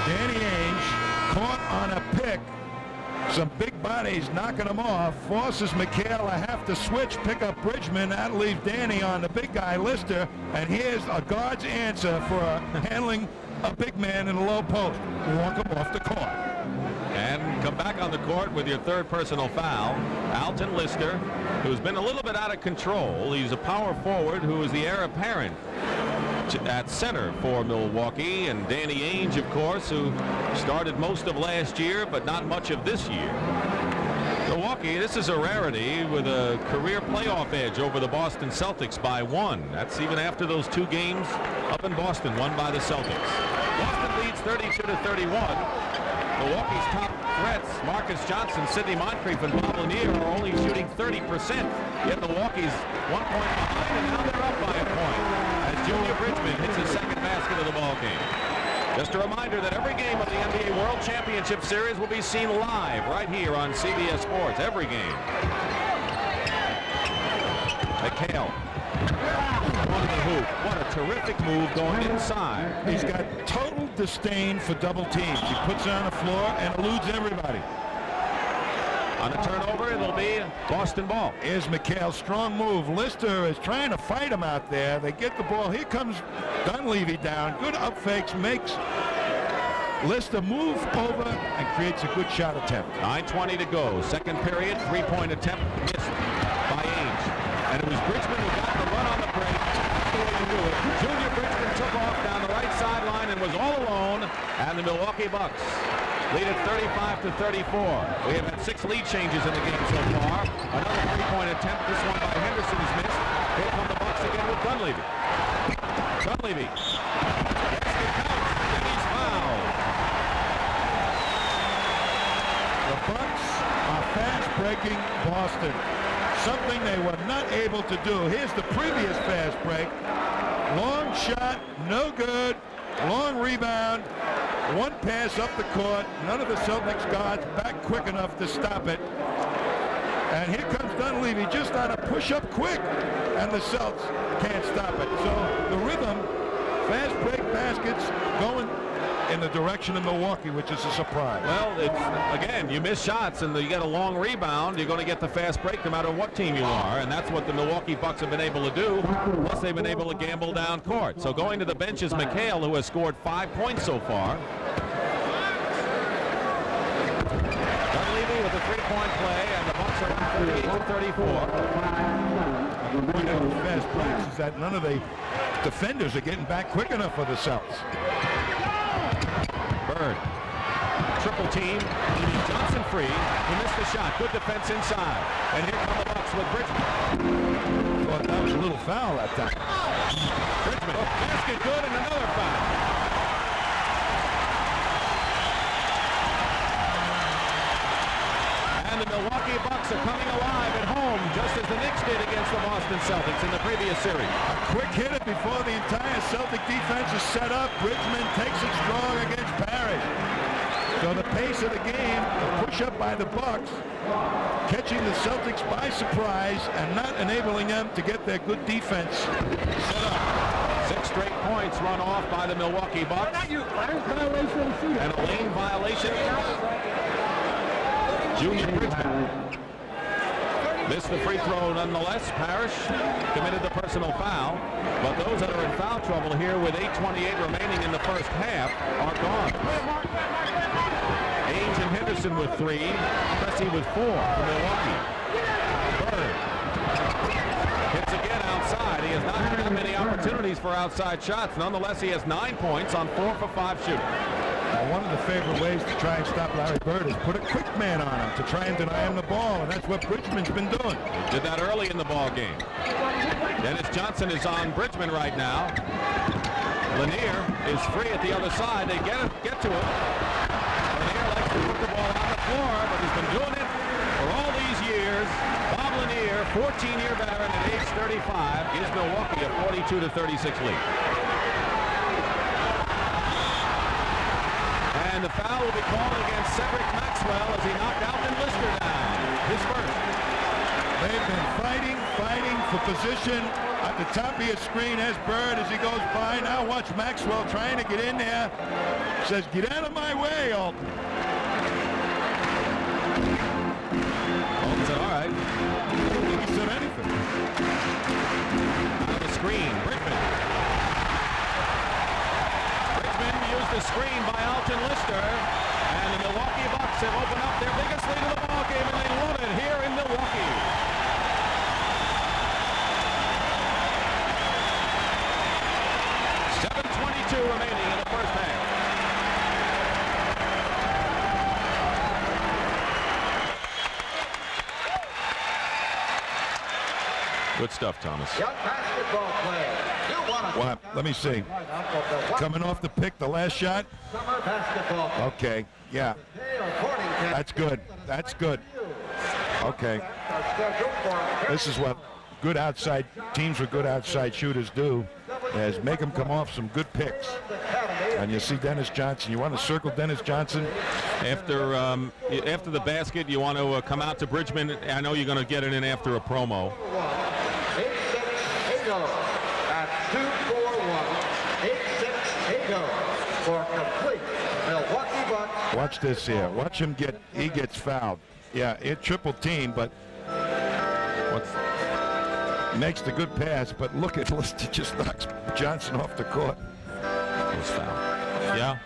Danny Ainge caught on a pick. Some big bodies knocking him off. Forces McHale to have to switch, pick up Bridgman. That leaves Danny on the big guy, Lister. And here's a guard's answer for handling a big man in a low post. Walk him off the court. And come back on the court with your 3rd personal foul. Alton Lister, who's been a little bit out of control. He's a power forward who is the heir apparent at center for Milwaukee. And Danny Ainge, of course, who started most of last year, but not much of this year. Milwaukee, this is a rarity with a career playoff edge over the Boston Celtics by 1. That's even after those 2 games up in Boston, won by the Celtics. Boston leads 32-31. Milwaukee's top threats, Marcus Johnson, Sidney Moncrief, and Bob Lanier, are only shooting 30%. Yet Milwaukee's 1 point behind, and now they're up by a point as Junior Bridgman hits his 2nd basket of the ball game. Just a reminder that every game of the NBA World Championship Series will be seen live right here on CBS Sports. Every game. McHale. On the hoop. What a terrific move going inside. He's got total disdain for double teams. He puts it on the floor and eludes everybody. On a turnover, it'll be Boston ball. Here's McHale's strong move. Lister is trying to fight him out there. They get the ball. Here comes Dunleavy down. Good up fakes. Makes Lister move over and creates a good shot attempt. 9:20 to go. 2nd period. 3-point attempt missed by Ainge. And it was Bridgman who got the run on the break. That's the way to do it. Junior Bridgman took off down the right sideline and was all alone. And the Milwaukee Bucks lead at 35-34. We have had 6 lead changes in the game so far. Another 3-point attempt. This one by Henderson is missed. Here come the Bucks again with Dunleavy. Dunleavy. Yes, it counts. And he's fouled. The Bucks are fast-breaking Boston. Something they were not able to do. Here's the previous fast break. Long shot, no good. Long rebound. 1 pass up the court. None of the Celtics guards back quick enough to stop it. And here comes Dunleavy just on a push-up quick. And the Celts can't stop it. So the rhythm, fast break baskets going in the direction of Milwaukee, which is a surprise. Well, it's, again, you miss shots and you get a long rebound, you're going to get the fast break no matter what team you are, and that's what the Milwaukee Bucks have been able to do, plus they've been able to gamble down court. So going to the bench is McHale, who has scored 5 points so far. Dunleavy with a 3-point play, and the Bucks are up 38-34. The point of the fast breaks is that none of the defenders are getting back quick enough for the Celts. Bird triple team, leaving Johnson free. He missed the shot. Good defense inside. And here come the Bucks with Bridgman. Thought that was a little foul that time. Bridgman, basket good, and another foul. And the Milwaukee Bucks are coming alive at home, just as the Knicks did against the Boston Celtics in the previous series. A quick hitter before the entire Celtic defense is set up. Bridgman takes it strong against Parrish. So the pace of the game, the push up by the Bucks, catching the Celtics by surprise and not enabling them to get their good defense set up. 6 straight points run off by the Milwaukee Bucks. And a lane violation. Junior Bridgman missed the free throw nonetheless. Parrish committed the personal foul. But those that are in foul trouble here with 8:28 remaining in the first half are gone. Ainge and Henderson with 3. Cressy with 4 for Milwaukee. Bird hits again outside. He has not had that many opportunities for outside shots. Nonetheless, he has 9 points on 4 for 5 shooting. Now, one of the favorite ways to try and stop Larry Bird is put a quick man on him to try and deny him the ball, and that's what Bridgman's been doing. He did that early in the ball game. Dennis Johnson is on Bridgman right now. Lanier is free at the other side. They get to it. Lanier likes to put the ball on the floor, but he's been doing it for all these years. Bob Lanier, 14-year veteran at age 35, gives Milwaukee a 42-36 lead. And the foul will be called against Cedric Maxwell as he knocked Alton Lister down. His first. They've been fighting for position at the top of your screen as Bird as he goes by. Now watch Maxwell trying to get in there. Says, get out of my way, Alton. Alton said, all right. I don't think he said anything. Out of the screen, Bridgman. Used the screen by Alton Lister, and the Milwaukee Bucks have opened up their biggest lead of the ball game, and they love it here in Milwaukee. .7:22 remaining in the first half. Good stuff, Thomas. Young basketball player. What? Let me see. Coming off the pick, the last shot. Summer basketball. Okay, yeah. That's good. That's good. Okay. This is what good outside teams with good outside shooters do, is make them come off some good picks. And you see Dennis Johnson. You want to circle Dennis Johnson after the basket. You want to come out to Bridgman. I know you're going to get it in after a promo. 8-6-8-0 at 2-4-1. 8-6-8-0 for complete Milwaukee Bucks. Watch this here. Watch him get. He gets fouled. Yeah, it triple team, but makes the good pass. But look at Lister just knocks Johnson off the court. It was foul. Yeah.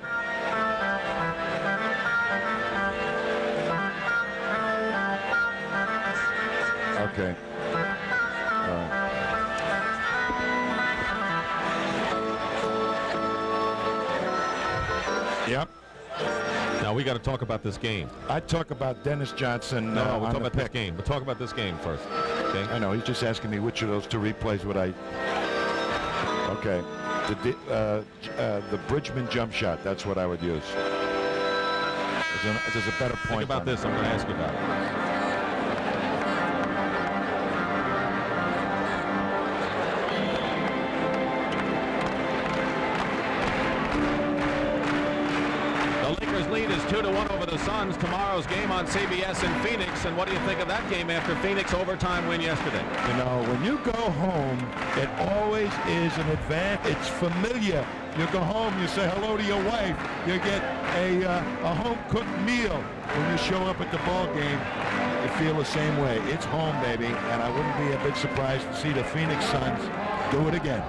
Okay. All right. Yep. Now we got to talk about this game. I talk about Dennis Johnson. No, we'll on talk the about this pick. game. We'll talk about this game first. Okay. I know. He's just asking me which of those two replays would I. Okay. The Bridgman jump shot. That's what I would use. There's a better point. Think about this. I'm going to ask you about it. Lead is 2-1 over the Suns. Tomorrow's game on CBS in Phoenix. And what do you think of that game after Phoenix overtime win yesterday? You know, when you go home, it always is an advantage. It's familiar. You go home, you say hello to your wife. You get a home-cooked meal. When you show up at the ball game, you feel the same way. It's home, baby, and I wouldn't be a bit surprised to see the Phoenix Suns do it again.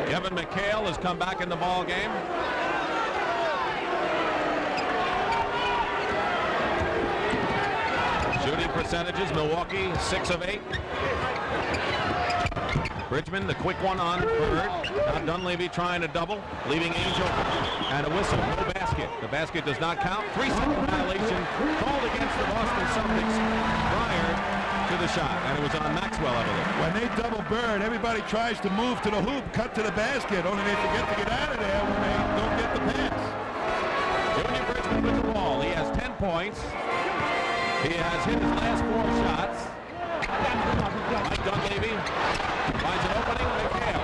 Kevin McHale has come back in the ball game. Shooting percentages, Milwaukee 6 of 8. Bridgman, the quick one on Bird. Now Dunleavy trying to double, leaving Angel and a whistle, no basket. The basket does not count. 3-second violation called against the Boston Celtics prior to the shot, and it was on Maxwell, I believe. When they double Bird, everybody tries to move to the hoop, cut to the basket, only they forget to get out of there when they don't get the pass. Junior Bridgman with the ball. He has 10 points. He has hit his last 4 shots. Mike Dunleavy finds an opening. McHale.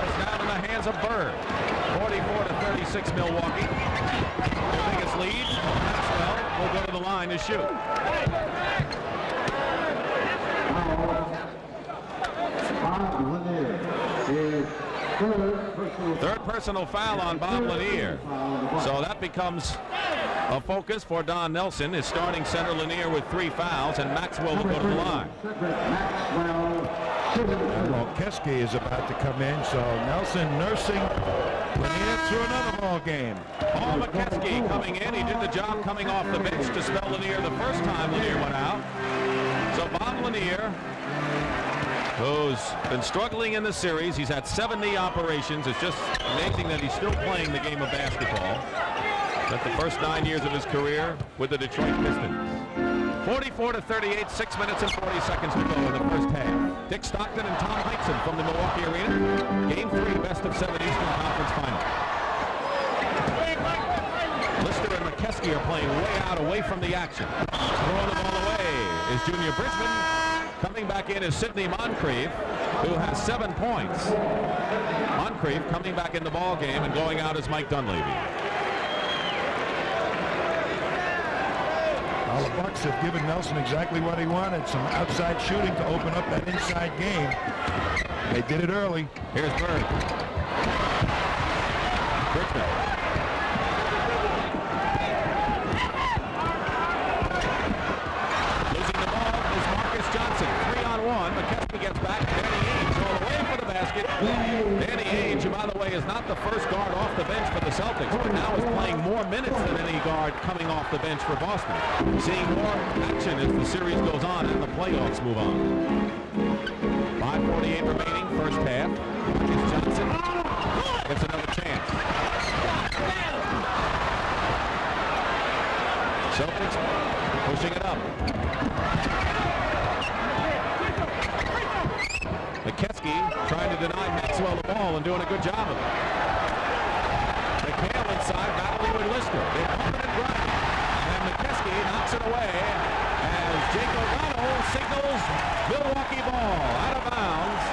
It's down in the hands of Bird. 44-36 Milwaukee. Their biggest lead. Maxwell will go to the line to shoot. Third personal foul on Bob Lanier. So that becomes a focus for Don Nelson. His starting center Lanier with 3 fouls, and Maxwell will go to the line. Well, Keski is about to come in, so Nelson nursing Lanier through another ball game. Paul McKeskey coming in. He did the job coming off the bench to spell Lanier the first time Lanier went out. So Bob Lanier, who's been struggling in the series. He's had 7 knee operations. It's just amazing that he's still playing the game of basketball. Spent the first 9 years of his career with the Detroit Pistons. 44-38, 6 minutes and 40 seconds to go in the first half. Dick Stockton and Tom Heinsohn from the Milwaukee Arena. Game 3, best of 7 Eastern Conference Final. Lister and McKeskey are playing way out, away from the action. Throwing the ball away is Junior Bridgman. Coming back in is Sidney Moncrief, who has 7 points. Moncrief coming back in the ball game, and going out is Mike Dunleavy. Well, the Bucks have given Nelson exactly what he wanted, some outside shooting to open up that inside game. They did it early. Here's Bird. Bridgman. Losing the ball is Marcus Johnson. 3-on-1. McKeskey gets back. Danny Ainge all the way for the basket. Danny Ainge, who, by the way, is not the first guard off the bench for the Celtics, but now is playing more minutes than any guard coming off the bench for Boston. Seeing more action as the series goes on and the playoffs move on. 5:48 remaining, first half. Marcus Johnson gets another chance. Celtics pushing it up. McKeskey trying to deny Maxwell the ball and doing a good job of it. McHale inside, battling with Lister. They're pumping and grinding. And McKeskey knocks it away as Jake O'Donnell signals Milwaukee ball out of bounds.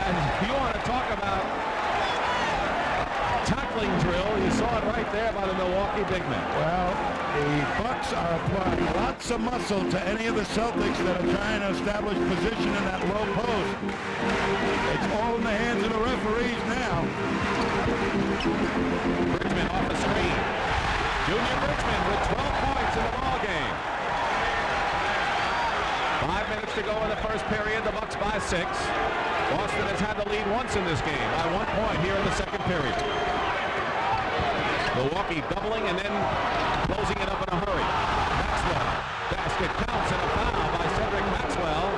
And you want to talk about tackling drill, you saw it right there by the Milwaukee big men. Well, the Bucks are applying lots of muscle to any of the Celtics that are trying to establish position in that low post. It's all in the hands of the referees now. Bridgman off the screen. Junior Bridgman with 12 points in the ball game. 5 minutes to go in the first period. The Bucks by 6. Boston has had the lead once in this game by 1 point here in the second period. Milwaukee doubling and then closing it up in a hurry. Maxwell. Basket counts and a foul by Cedric Maxwell.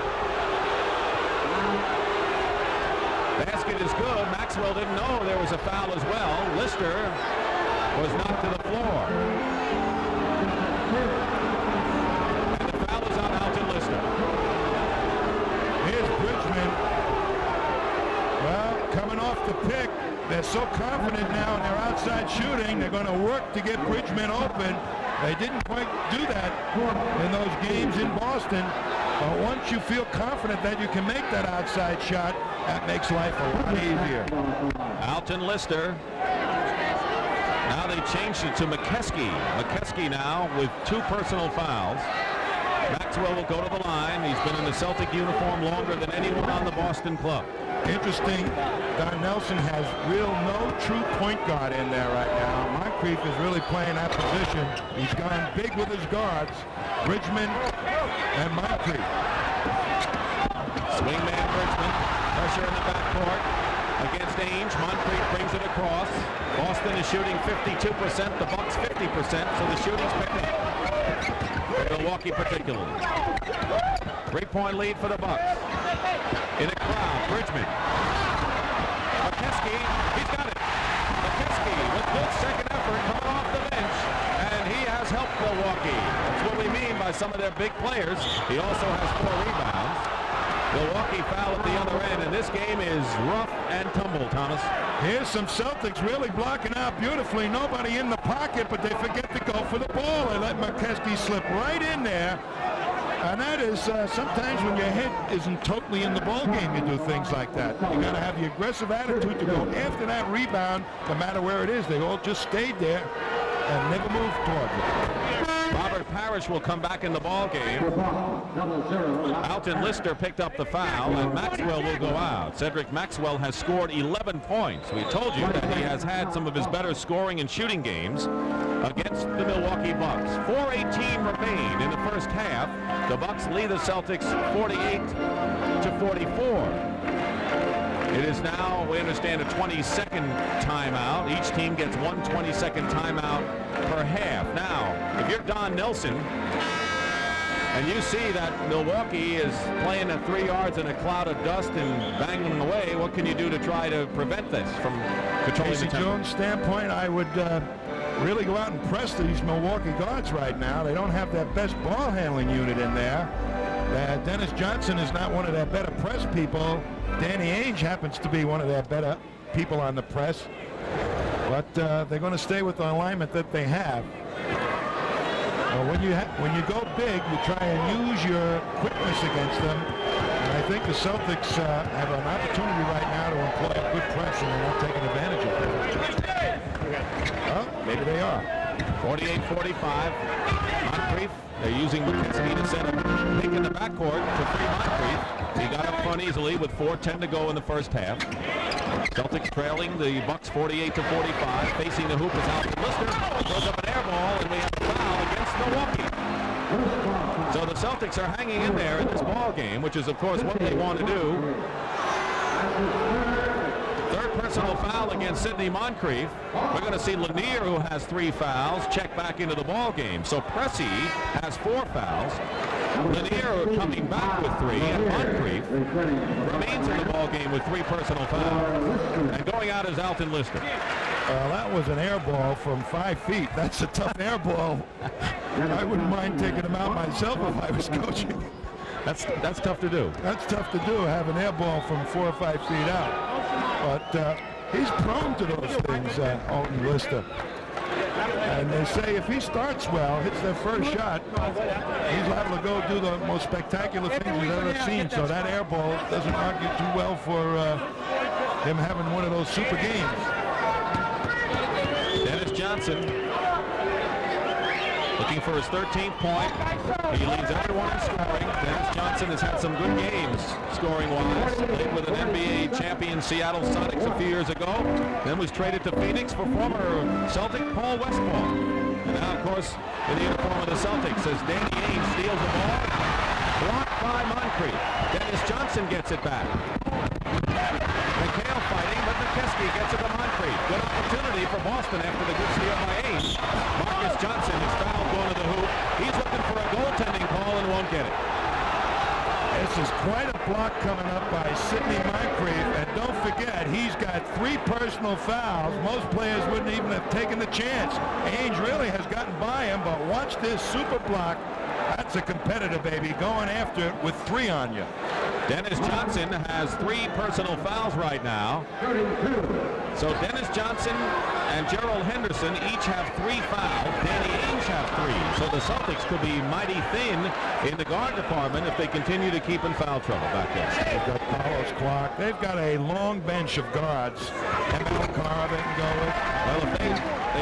Basket is good. Maxwell didn't know there was a foul as well. Lister was knocked to the floor. And the foul is on Alton Lister. Here's Bridgman. Well, coming off the pick, they're so confident now in their outside shooting, they're going to work to get Bridgman open. They didn't quite do that in those games in Boston. But once you feel confident that you can make that outside shot, that makes life a lot easier. Alton Lister. Now they changed it to McKeskey. McKeskey now with 2 personal fouls. Maxwell will go to the line. He's been in the Celtic uniform longer than anyone on the Boston club. Interesting, Don Nelson has no true point guard in there right now. Moncrief is really playing that position. He's gone big with his guards, Bridgman and Moncrief. Swingman Bridgman, pressure in the backcourt against Ainge. Moncrief brings it across. Boston is shooting 52%, the Bucks 50%, so the shooting's picked up. Milwaukee particularly. 3-point lead for the Bucks. In a crowd, Bridgman. McKeskey, he's got it. McKeskey with good second effort coming off has helped Milwaukee. That's what we mean by some of their big players. He also has 4 rebounds. Milwaukee foul at the other end, and this game is rough and tumble, Thomas. Here's some Celtics really blocking out beautifully. Nobody in the pocket, but they forget to go for the ball. They let McKesky slip right in there. And that is sometimes when your head isn't totally in the ball game, you do things like that. You got to have the aggressive attitude to go after that rebound, no matter where it is. They all just stayed there and never moved towards it. Robert Parrish will come back in the ball game. Alton Lister picked up the foul, and Maxwell will go out. Cedric Maxwell has scored 11 points. We told you that he has had some of his better scoring and shooting games against the Milwaukee Bucks. 4:18 remain in the first half. The Bucks lead the Celtics 48-44. It is now, we understand, a 20-second timeout. Each team gets one 20-second timeout per half. Now, if you're Don Nelson and you see that Milwaukee is playing at 3 yards in a cloud of dust and banging them away, what can you do to try to prevent this from controlling the Casey tempo? Jones' standpoint, I would really go out and press these Milwaukee guards right now. They don't have that best ball handling unit in there. Dennis Johnson is not one of their better press people. Danny Ainge happens to be one of their better people on the press. But they're going to stay with the alignment that they have. When you go big, you try and use your quickness against them. And I think the Celtics have an opportunity right now to employ a good press, and they're not taking advantage of it. Well, maybe they are. 48-45. Moncrief, they're using McKesky to set a pick in the backcourt to free Moncrief. He got up front easily with 4:10 to go in the first half. Celtics trailing the Bucks 48-45. Facing the hoop is Alton Lister. Throws up an air ball, and we have a foul against Milwaukee. So the Celtics are hanging in there in this ball game, which is, of course, what they want to do. Third personal foul against Sidney Moncrief. We're going to see Lanier, who has 3 fouls, check back into the ball game. So Pressey has 4 fouls. Lanier coming back with 3, and Moncrief remains in the ball game with 3 personal fouls. And going out is Alton Lister. That was an air ball from 5 feet. That's a tough air ball. I wouldn't mind taking him out myself if I was coaching. That's tough to do. That's tough to do, have an air ball from 4 or 5 feet out. But he's prone to those things, Alton Lister. And they say if he starts well, hits their first shot, he's liable to go do the most spectacular things we've ever seen. So that air ball doesn't argue too well for him having one of those super games. Dennis Johnson looking for his 13th point. He leads everyone in scoring. Dennis Johnson has had some good games scoring-wise. Played with an NBA champion Seattle Sonics a few years ago. Then was traded to Phoenix for former Celtic Paul Westphal. And now, of course, in the uniform of the Celtics as Danny Ainge steals the ball. Blocked by Moncrief. Dennis Johnson gets it back. McHale fighting, but McKesky gets it to Moncrief. Good opportunity for Boston after the good steal by Ainge. Marcus Johnson is fouled going to the hoop. He's looking for a goaltending call and won't get it. This is quite a block coming up by Sidney Moncrief. And don't forget, he's got 3 personal fouls. Most players wouldn't even have taken the chance. Ainge really has gotten by him, but watch this super block. That's a competitor, baby, going after it with 3 on you. Dennis Johnson has 3 personal fouls right now. So Dennis Johnson and Gerald Henderson each have 3 fouls. Danny Ainge have 3. So the Celtics could be mighty thin in the guard department if they continue to keep in foul trouble back there. They've got Carlos Clark. They've got a long bench of guards. ML Carr they can go with. Well, if they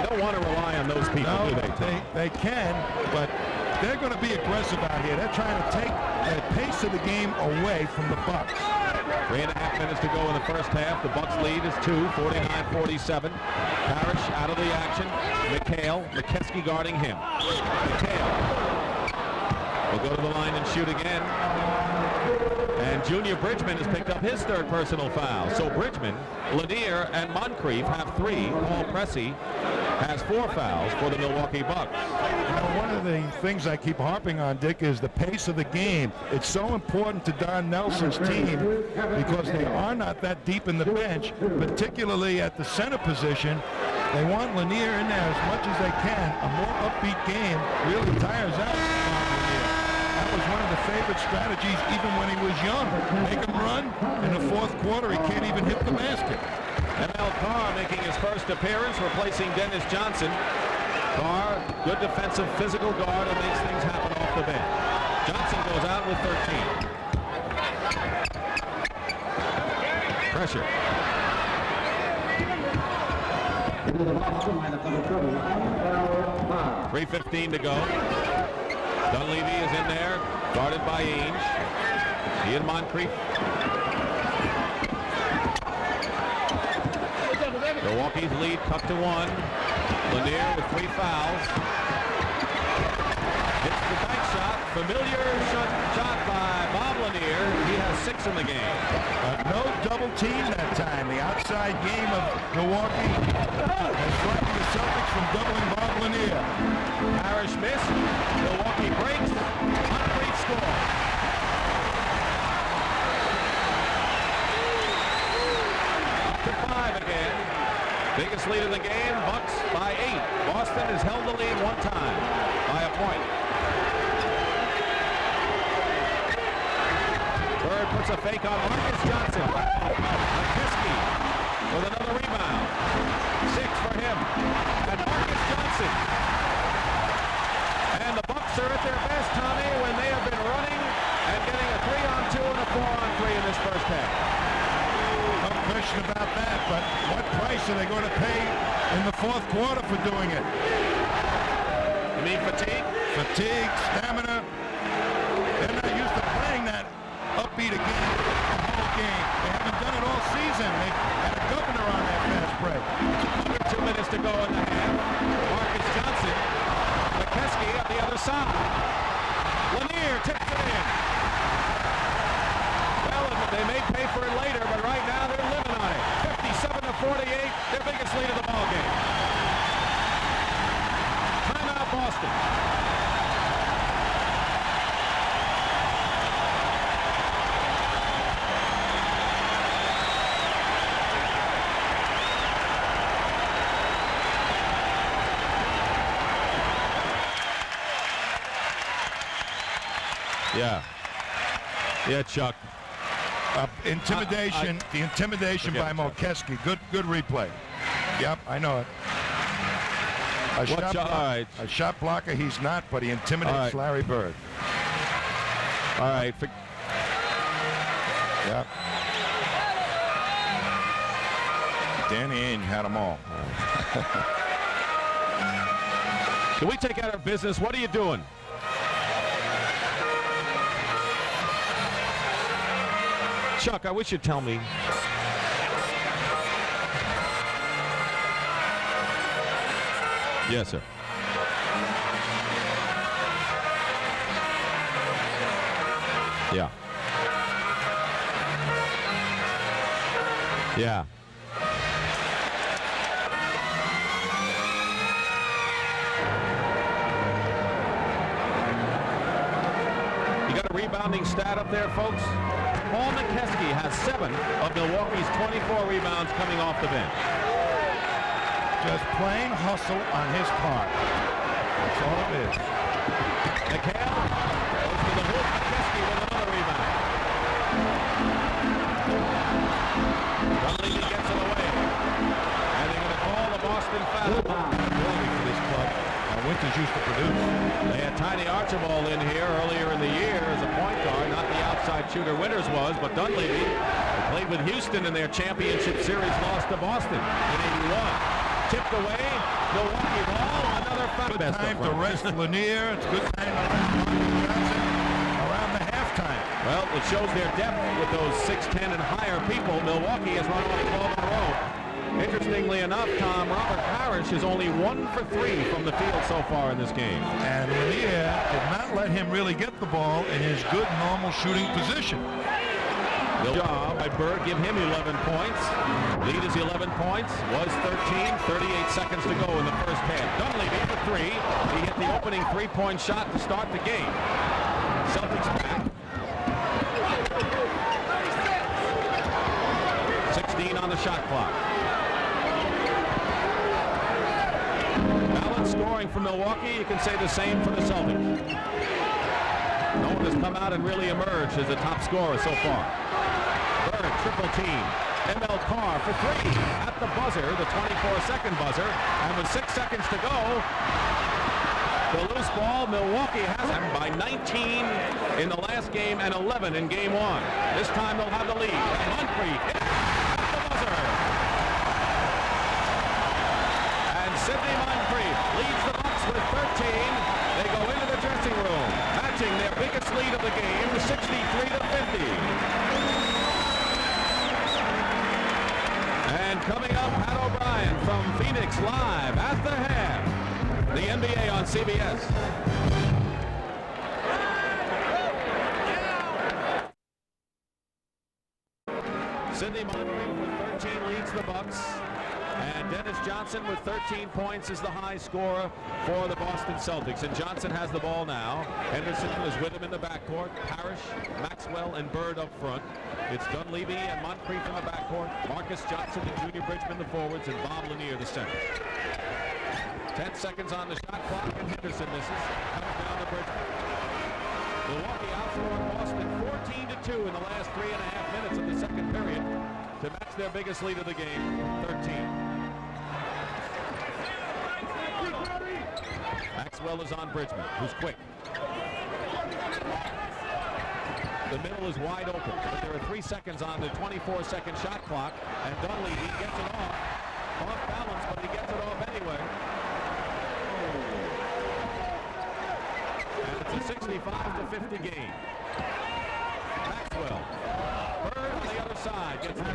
don't want to rely on those people, No, do they? they can, but they're going to be aggressive out here. They're trying to take the pace of the game away from the Bucks. 3.5 minutes to go in the first half. The Bucks lead is 2, 49-47. Parrish out of the action. McKesky guarding him. McHale will go to the line and shoot again. And Junior Bridgman has picked up his 3rd personal foul. So Bridgman, Lanier, and Moncrief have 3. Paul Pressey has 4 fouls for the Milwaukee Bucks. You know, one of the things I keep harping on, Dick, is the pace of the game. It's so important to Don Nelson's team because they are not that deep in the bench, particularly at the center position. They want Lanier in there as much as they can. A more upbeat game really tires out Bob Lanier. That was one of the favorite strategies even when he was young. Make him run. In the fourth quarter, he can't even hit the basket. And now Carr making his first appearance, replacing Dennis Johnson. Carr, good defensive physical guard, and makes things happen off the bench. Johnson goes out with 13. Pressure. 3:15 to go. Dunleavy is in there, guarded by Ainge. He and Moncrief. Milwaukee's lead cut to 1. Lanier with 3 fouls. Hits the bank shot. Familiar shot by Bob Lanier. He has 6 in the game. No double team that time. The outside game of Milwaukee has frightened the Celtics from doubling Bob Lanier. Parrish missed. Milwaukee breaks. Moncrief scores. Up to 5 again. Biggest lead in the game, Bucks by 8. Boston has held the lead one time by a point. Bird puts a fake on Marcus Johnson. McKiskey with another rebound. 6 for him. And Marcus Johnson. And the Bucks are at their best, Tommy, when they have been running and getting a 3-on-2 and a 4-on-3 in this first half. No question about that, but what price are they going to pay in the fourth quarter for doing it? You mean fatigue? Fatigue, stamina. They're not used to playing that upbeat again the whole game. They haven't done it all season. They had a governor on that fast break. Under 2 minutes to go in the half. Marcus Johnson. McKiskey on the other side. Lanier tips it in. Well, they may pay for it later, but right now they're living on it. 57-48, their biggest lead of the ball game. Timeout, Boston. Yeah, Chuck. Intimidation. The intimidation by Molkeski. Good replay. Yep, I know it. A shot blocker he's not, but he intimidates Larry Bird. All right. Yep. Danny Ainge had them all. Can we take out our business? What are you doing? Chuck, I wish you'd tell me. Yes, sir. Yeah. Yeah. You got a rebounding stat up there, folks? Paul McKiskey has 7 of Milwaukee's 24 rebounds coming off the bench. Just plain hustle on his part. That's all it is. McHale goes to the hoop. McKiskey with another rebound. Dunleavy gets it away. And they're going to call the Boston foul. For this club. Winters used to produce. They had Tiny Archibald in here earlier in the year as a point guard. Not the outside shooter Winters was, but Dunleavy played with Houston in their championship series loss to Boston in '81. Tipped away, Milwaukee ball, another foul. Good time to rest Lanier. It's good time to rest Marcus Johnson around the halftime. Well, it shows their depth with those 6'10" and higher people. Milwaukee has run off 12 in a row. Interestingly enough, Tom, Robert Parrish is only 1 for 3 from the field so far in this game. And Lanier did not let him really get the ball in his good, normal shooting position. Good job by Bird, give him 11 points. Lead is 11 points, was 13, 38 seconds to go in the first half. Dunleavy for 3. He hit the opening 3-point shot to start the game. Celtics back. 16 on the shot clock. scoring for Milwaukee. You can say the same for the Celtics. No one has come out and really emerged as a top scorer so far. Bird, triple team. ML Carr for three at the buzzer, the 24-second buzzer. And with 6 seconds to go, the loose ball, Milwaukee has them by 19 in the last game and 11 in game one. This time they'll have the lead. Moncrief hit at the buzzer. And Sidney Moncrief leads the Bucks with 13. They go into the dressing room, matching their biggest lead of the game, 63-50. And coming up, Pat O'Brien from Phoenix live at the half. The NBA on CBS. Sidney Moncrief with 13 leads the Bucks. And Dennis Johnson with 13 points is the high scorer for the Boston Celtics. And Johnson has the ball now. Henderson is with him in the backcourt. Parrish, Maxwell, and Bird up front. It's Dunleavy and Moncrief in the backcourt. Marcus Johnson and Junior Bridgman the forwards, and Bob Lanier the center. 10 seconds on the shot clock, and Henderson misses. Comes down to Bridgman. Milwaukee outscored Boston 14-2 in the last 3.5 minutes of the second period to match their biggest lead of the game, 13. Maxwell is on Bridgman, who's quick. The middle is wide open, but there are 3 seconds on the 24-second shot clock, and Dunleavy gets it off balance, but he gets it off anyway. And it's a 65-50 game. Maxwell, Bird on the other side gets it.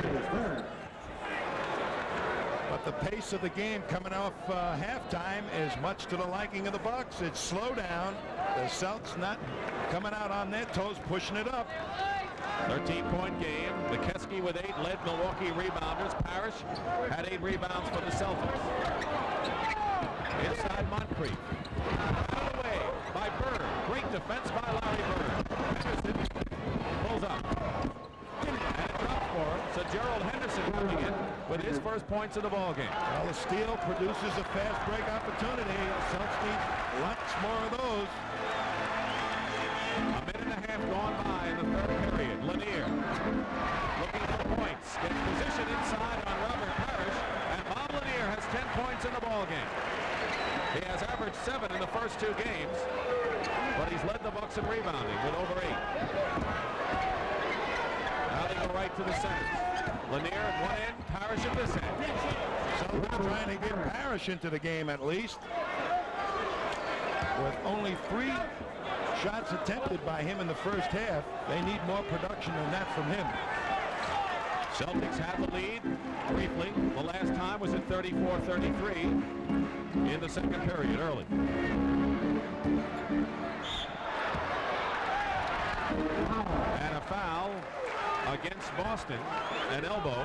But the pace of the game coming off halftime is much to the liking of the Bucks. It's slow down. The Celtics not coming out on their toes, pushing it up. 13-point game. McKeskey with 8 led Milwaukee rebounders. Parrish had 8 rebounds for the Celtics. Inside Moncrief. Out away by Bird. Great defense by Larry Bird. Henderson pulls up. And it drops for him. So Gerald Henderson coming in with his first points of the ball game. Well, the steal produces a fast break opportunity. Celtics need lots more of those. A minute and a half gone by in the third period. Lanier looking for points. Gets position inside on Robert Parrish. And Bob Lanier has 10 points in the ball game. He has averaged 7 in the first 2 games, but he's led the Bucks in rebounding with over 8. Now they go right to the centers. Lanier at one end, Parrish at this end. So trying to get Parrish into the game at least. With only 3 shots attempted by him in the first half, they need more production than that from him. Celtics have the lead briefly. The last time was at 34-33 in the second period early. And a foul against Boston, an elbow.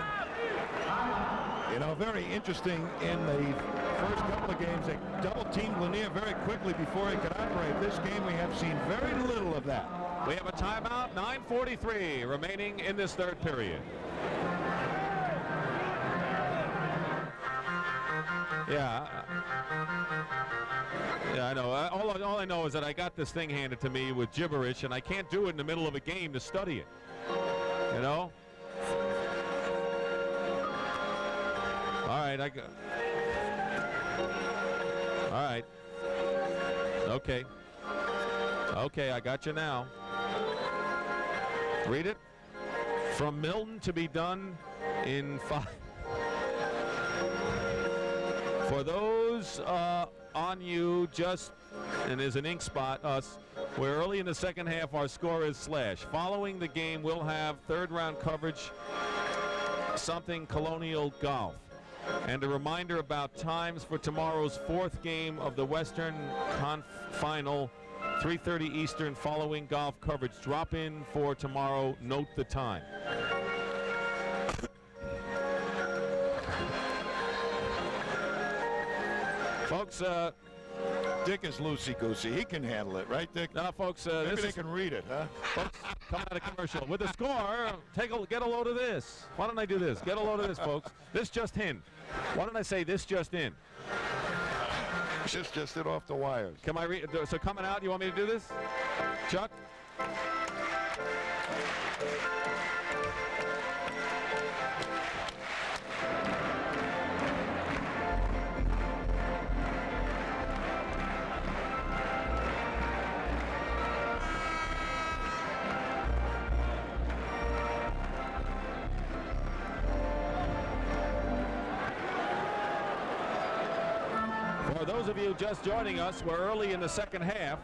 You know, very interesting in the first couple of games. They double-teamed Lanier very quickly before he could operate. This game we have seen very little of that. We have a timeout, 9:43 remaining in this third period. Yeah, I know. All I know is that I got this thing handed to me with gibberish, and I can't do it in the middle of a game to study it. You know? All right, all right. Okay, I got you now. Read it. From Milton to be done in 5. For those on you, just, and there's an ink spot, us, where early in the second half our score is slash. Following the game, we'll have third round coverage, something Colonial Golf. And a reminder about times for tomorrow's 4th game of the Western Final, 3:30 Eastern, following golf coverage. Drop in for tomorrow. Note the time. Folks, Dick is loosey-goosey. He can handle it, right, Dick? now, folks, Maybe they can read it, huh? folks, coming out of commercial with the score. Get a load of this. Why don't I do this? Get a load of this, folks. This just in. Why don't I say this just in? Just it off the wires. Can I read? So coming out, you want me to do this, Chuck? For those of you just joining us, we're early in the second half,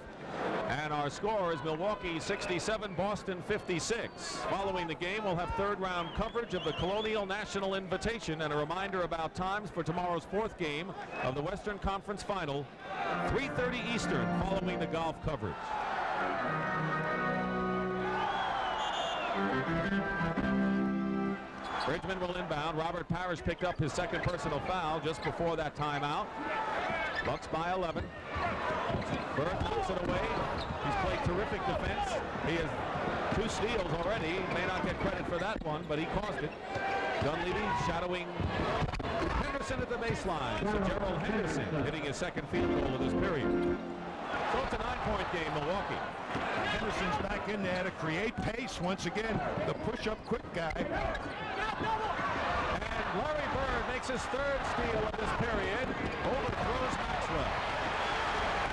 and our score is Milwaukee 67, Boston 56. Following the game, we'll have third-round coverage of the Colonial National Invitation and a reminder about times for tomorrow's fourth game of the Western Conference Final, 3:30 Eastern, following the golf coverage. Bridgman will inbound. Robert Parrish picked up his second personal foul just before that timeout. Bucks by 11. Bird knocks it away. He's played terrific defense. He has 2 steals already. He may not get credit for that one, but he caused it. Dunleavy shadowing Henderson at the baseline. So Gerald Henderson hitting his second field goal of this period. So it's a 9-point game, Milwaukee. Henderson's back in there to create pace once again. The push-up quick guy. And Larry Bird makes his third steal of this period. Overthrows Maxwell.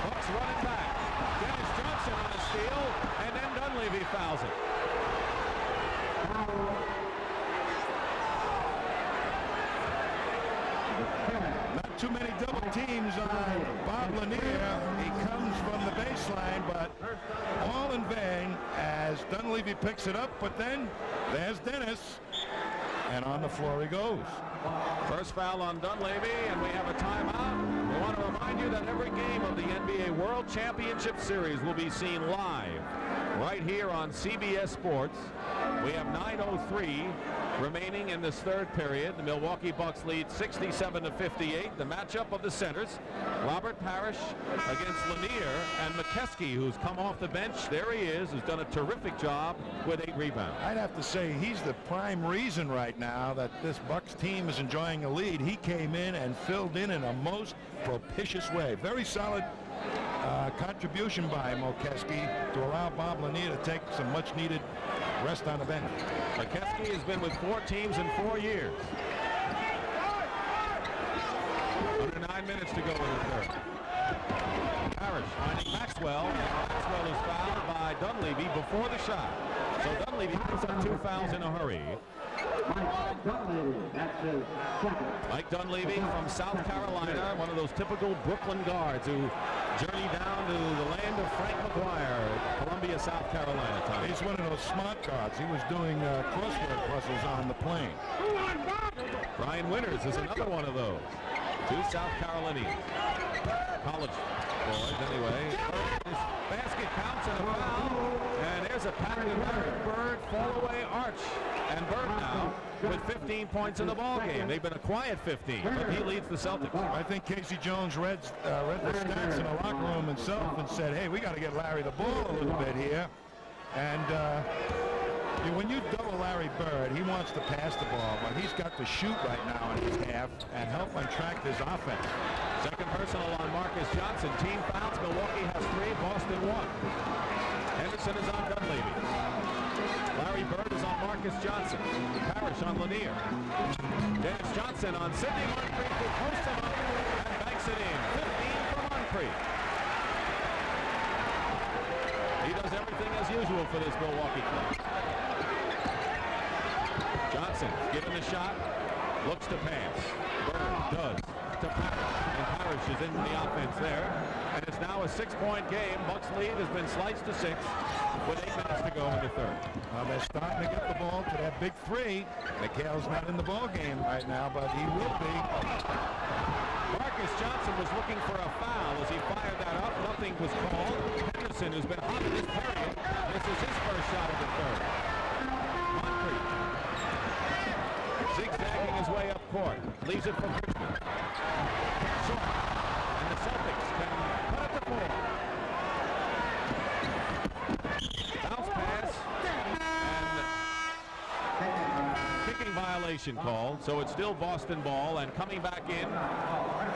Bucks running back. Dennis Johnson on a steal, and then Dunleavy fouls it. Not too many double teams on Bob Lanier. He comes from the baseline, but all in vain as Dunleavy picks it up. But then there's Dennis, and on the floor he goes. First foul on Dunleavy, and we have a timeout. We want to remind you that every game of the NBA World Championship Series will be seen live right here on CBS Sports. We have 9:03 remaining in this third period. The Milwaukee Bucks lead 67-58. The matchup of the centers, Robert Parrish against Lanier, and McKeskey, who's come off the bench. There he is, who's done a terrific job with 8 rebounds. I'd have to say he's the prime reason right now that this Bucks team is enjoying a lead. He came in and filled in a most propitious way. Very solid contribution by McKeskey to allow Bob Lanier to take some much-needed rest on the bench. McKeskey has been with 4 teams in 4 years. Under 9 minutes to go in the third. Parrish finding Maxwell. Maxwell is fouled by Dunleavy before the shot. So Dunleavy picks up 2 fouls in a hurry. Mike Dunleavy from South Carolina, one of those typical Brooklyn guards who journey down to the land of Frank McGuire, Columbia, South Carolina. Tom. He's one of those smart guards. He was doing crossword puzzles on the plane. Brian Winters is another one of those. 2 South Carolinians. College boys, anyway. His basket counts and a foul. And there's a patented Larry Bird fall-away arch. And Bird now with 15 points in the ball game. They've been a quiet 15, but he leads the Celtics. I think Casey Jones read the stats in the locker room himself and said, hey, we got to get Larry the ball a little bit here. And when you double Larry Bird, he wants to pass the ball, but he's got to shoot right now in his half and help attract his offense. Second personal on Marcus Johnson. Team fouls. Milwaukee has 3, Boston 1. Henderson is on Dunleavy. Larry Bird is on Marcus Johnson. Parrish on Lanier. Dennis Johnson on Sidney Moncrief, who posts him up and banks it in. 15 for Moncrief. He does everything as usual for this Milwaukee club. Johnson given the shot, looks to pass. Bird does to Parrish, and Parrish is in the offense there. And it's now a 6-point game. Bucks lead has been sliced to 6 with 8 minutes to go in the third. They're starting to get the ball to that big 3. McHale's not in the ball game right now, but he will be. Marcus Johnson was looking for a foul as he fired that up. Nothing was called. Henderson, who's been hot in this period, this is his first shot of the third. Moncrief zigzagging his way up court. Leaves it for Bridgman. Short. And the Celtics can cut it to 4. Bounce pass. And kicking violation. violation called, so it's still Boston ball, and coming back in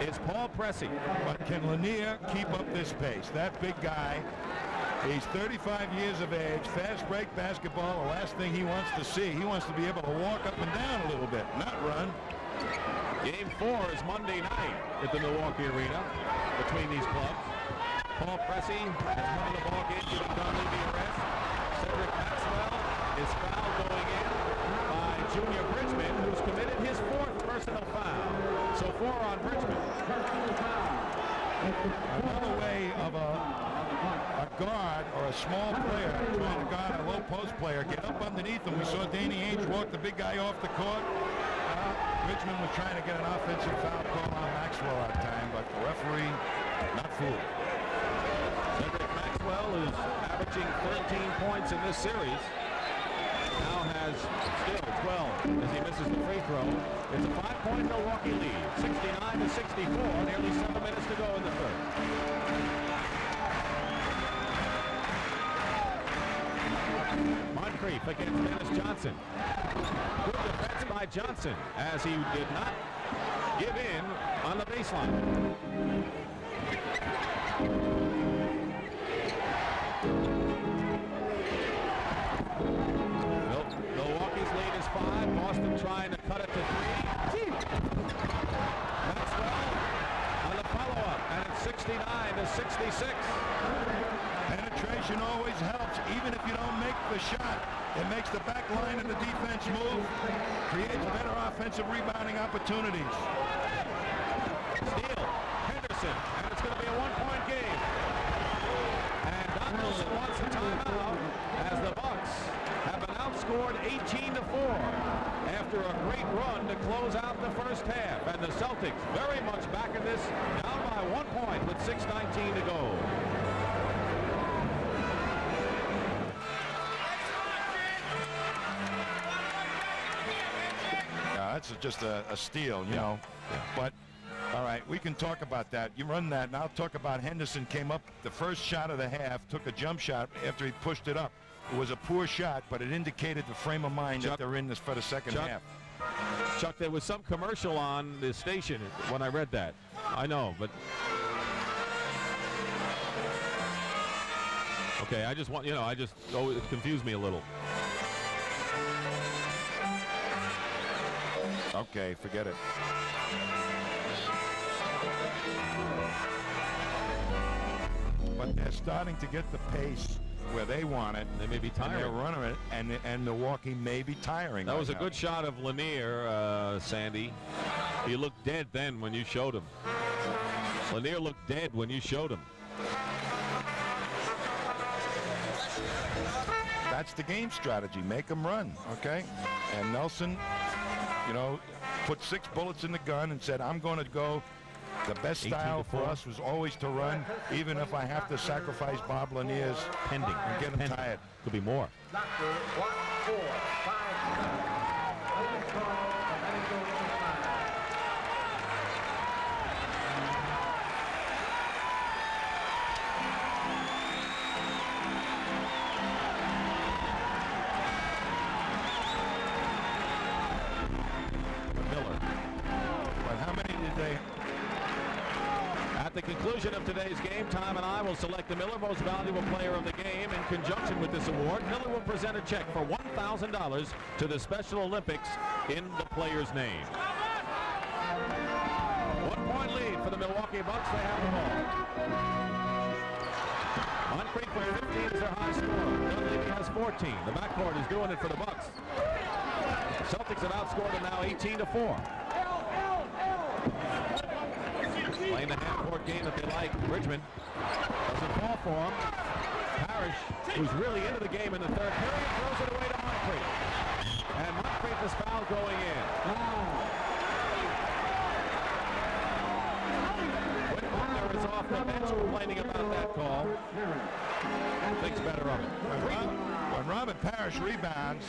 is Paul Pressey. But can Lanier keep up this pace? That big guy, he's 35 years of age, fast break basketball, the last thing he wants to see. He wants to be able to walk up and down a little bit, not run. Game 4 is Monday night at the Milwaukee Arena between these clubs. Paul Pressey has come in the ball game, giving Donnelly the arrest. Cedric Maxwell is fouled going in by Junior Bridgman, who's committed his 4th personal foul. So 4 on Bridgman. Another way of a guard or a small player trying to guard a low post player, get up underneath him. We saw Danny Ainge walk the big guy off the court. Bridgman was trying to get an offensive foul call on Maxwell that time, but the referee not fooled. Cedric Maxwell is averaging 13 points in this series. Now has still 12 as he misses the free throw. It's a 5-point Milwaukee lead, 69-64, nearly 7 minutes to go in the third. Moncrief against Dennis Johnson. Good defense by Johnson as he did not give in on the baseline. Milwaukee's lead is 5. Boston trying to cut it to 3. Maxwell on the follow-up, and it's 69-66. Penetration always helps, even if you don't make the shot. It makes the back line of the defense move, creates better offensive rebounding opportunities. Steal, Henderson, and it's going to be a 1-point game. And Donaldson wants a timeout as the Bucks have been outscored 18-4 after a great run to close out the first half. And the Celtics very much back in this, down by 1 point with 6:19 to go. That's just a steal, you know. But, all right, we can talk about that. You run that, and I'll talk about Henderson came up the first shot of the half, took a jump shot after he pushed it up. It was a poor shot, but it indicated the frame of mind that they're in this for the second half. Chuck, there was some commercial on the station when I read that. I know, but... Okay, I just want, you know, it confused me a little. Okay, forget it. But they're starting to get the pace where they want it. They may be tiring. And they're running it, and Milwaukee may be tiring. That was a good shot of Lanier, Sandy. He looked dead then when you showed him. Lanier looked dead when you showed him. That's the game strategy. Make them run, okay? And Nelson, you know, put 6 bullets in the gun and said, I'm going to go. The best style for us was always to run, even if I have to sacrifice Bob Lanier's pending and get him tired. Could be more. At the conclusion of today's game, Tom and I will select the Miller Most Valuable Player of the Game. In conjunction with this award, Miller will present a check for $1,000 to the Special Olympics in the player's name. 1-point lead for the Milwaukee Bucks. They have the ball. Moncrief with 15 is their high score. Dunleavy has 14. The backcourt is doing it for the Bucks. The Celtics have outscored them now 18-4. Playing the half-court game that they like. Bridgman doesn't fall for him. Parrish, who's really into the game in the third period, throws it away to Moncrief. And Moncrief is fouled going in. Whit Butler is off the bench complaining about that call. Thinks better of it. When Robert Parrish rebounds,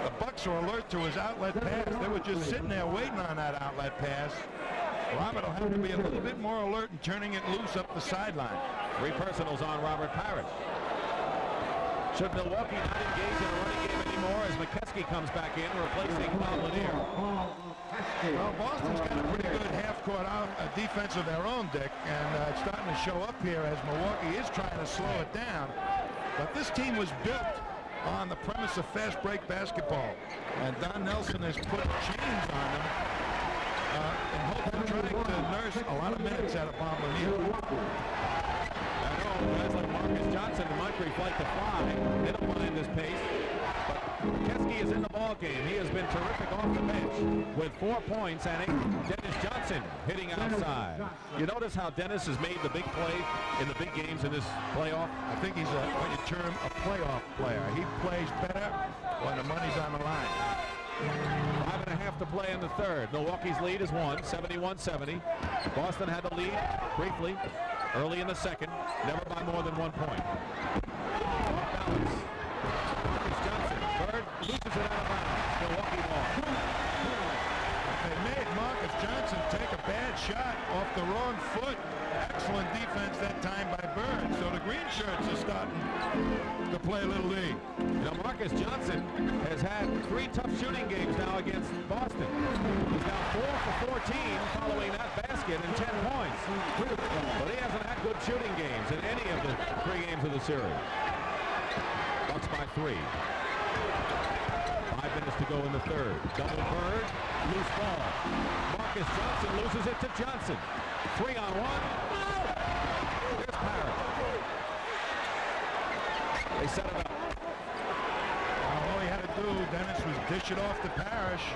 the Bucks are alert to his outlet pass. They were just sitting there waiting on that outlet pass. Robert will have to be a little bit more alert in turning it loose up the sideline. 3 personals on Robert Parrish. Should Milwaukee not engage in a running game anymore as McKeskey comes back in, replacing Bob Lanier? Well, Boston's got a pretty good half-court defense of their own, Dick, and it's starting to show up here as Milwaukee is trying to slow it down. But this team was built on the premise of fast break basketball, and Don Nelson has put chains on them in hope of trying to nurse a lot of minutes out of Bob Lanier. Guys like Marcus Johnson and Moncrief like to fly. They don't mind this pace. But McKeskey is in the ball game. He has been terrific off the bench with 4 points, and Dennis Johnson hitting outside. You notice how Dennis has made the big play in the big games in this playoff? I think he's what you term a playoff player. He plays better when the money's on the line. 5.5 to play in the third. Milwaukee's lead is 71-70. Boston had the lead briefly early in the second, never by more than 1 point. Balance. Marcus Johnson. Bird loses it out of bounds. Milwaukee ball. They made Marcus Johnson take a bad shot off the wrong foot. Excellent defense that time by Bird. So the green shirts are starting to play a little league. You know, Marcus Johnson has had 3 tough shooting games now against Boston. He's now 4 for 14 following that basket and 10 points. But he hasn't had good shooting games in any of the 3 games of the series. Bucks by 3. 5 minutes to go in the third. Double Bird, loose ball. Marcus Johnson loses it to Johnson. 3-on-1. Here's Parrish. They set it up. All he had to do, Dennis, was dish it off to Parrish.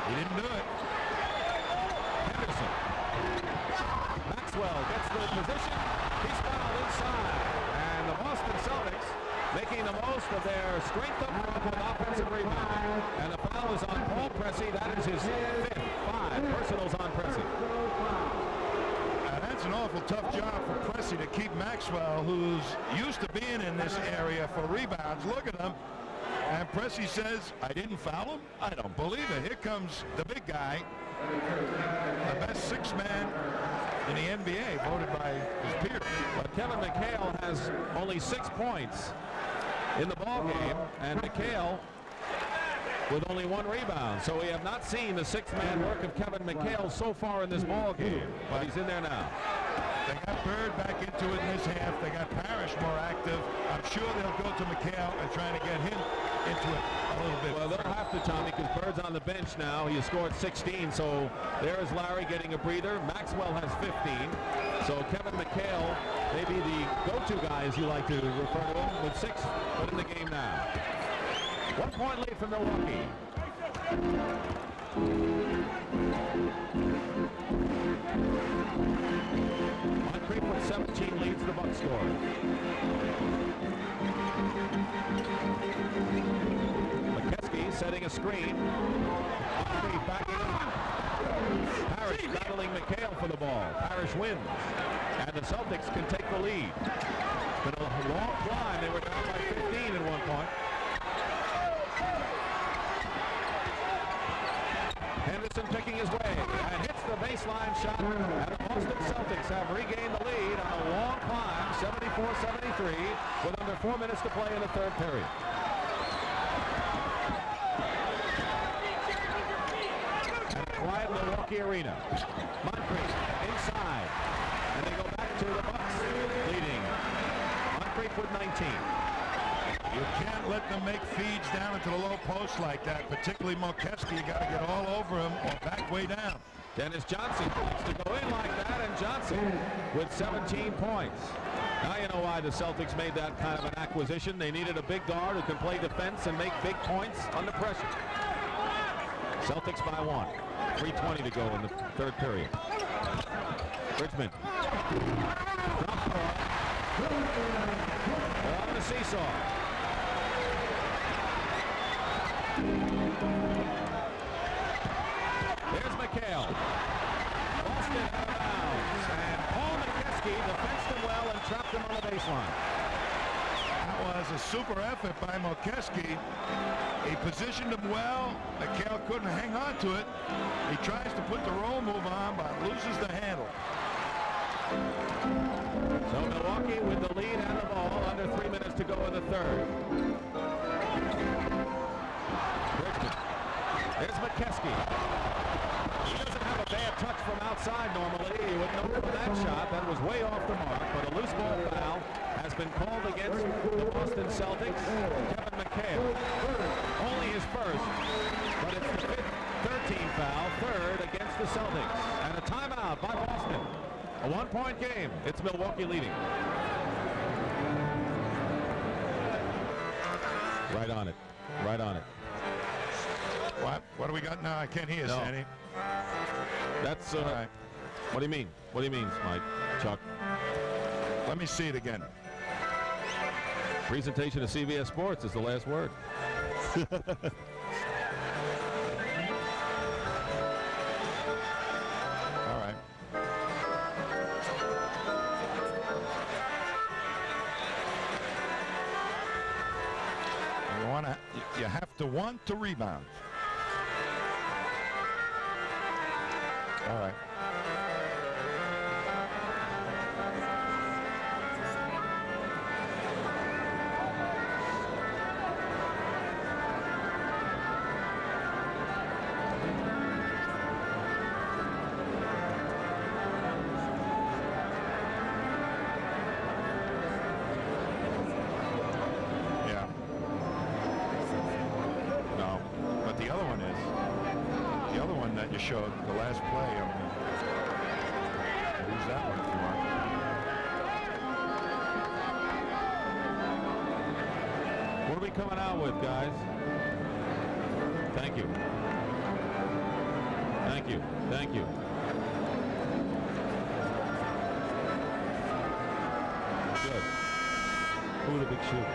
He didn't do it. Henderson. Maxwell gets the position. He's fouled inside. And the Boston Celtics making the most of their strength up front with offensive rebound. And the foul is on Paul Pressey. That is his 5th. 5 personals on Pressey. That's an awful tough job for Pressey to keep Maxwell, who's used to being in this area for rebounds. Look at him. And Pressey says, I didn't foul him? I don't believe it. Here comes the big guy, the best 6th man in the NBA, voted by his peers. But Kevin McHale has only 6 points in the ball game, and McHale with only 1 rebound. So we have not seen the 6th-man work of Kevin McHale so far in this ball game, but he's in there now. They got Bird back into it in this half. They got Parrish more active. I'm sure they'll go to McHale and trying to get him into it a little bit. Well, they'll have to, Tommy, because Bird's on the bench now. He has scored 16, so there's Larry getting a breather. Maxwell has 15. So Kevin McHale may be the go-to guy, as you like to refer to him, with 6, but in the game now. 1 point lead for Milwaukee. Moncrief with 17 leads the Bucks score. McKeskey setting a screen. Moncrief backing up. Parrish battling McHale for the ball. Parrish wins. And the Celtics can take the lead. It's been a long climb. They were down by 15 at one point. Henderson picking his way and hits the baseline shot, and the Boston Celtics have regained the lead on a long climb, 74-73, with under 4 minutes to play in the third period. And a quiet Milwaukee arena. Moncrief inside, and they go back to the Bucks leading. Moncrief with 19. You can't let them make feeds down into the low post like that, particularly McKeskey. You got to get all over him or back way down. Dennis Johnson needs to go in like that, and Johnson with 17 points. Now you know why the Celtics made that kind of an acquisition. They needed a big guard who can play defense and make big points under pressure. Celtics by 1. 3:20 to go in the third period. Richmond. Drop ball. They're on the seesaw. There's McHale. Boston out of bounds. And Paul McKeskey defensed him well and trapped him on the baseline. That was a super effort by McKeskey. He positioned him well. McHale couldn't hang on to it. He tries to put the roll move on, but loses the handle. So Milwaukee with the lead and the ball under 3 minutes to go in the third. Bridgman. Here's McKeskey. He doesn't have a bad touch from outside normally. You wouldn't know from that shot. That was way off the mark, but a loose ball foul has been called against the Boston Celtics. Kevin McHale. Only his first, but it's the 13th foul, third against the Celtics. And a timeout by Boston. A one-point game. It's Milwaukee leading. Right on it. Right on it. What do we got now? I can't hear you, Sandy. That's all right. What do you mean? What do you mean, Mike? Chuck? Let me see it again. Presentation of CBS Sports is the last word. All right. You have to want to rebound. All right. Showed the last play. Use that one if you want. What are we coming out with, guys? Thank you. Thank you. Thank you. Good. Who the big shooter?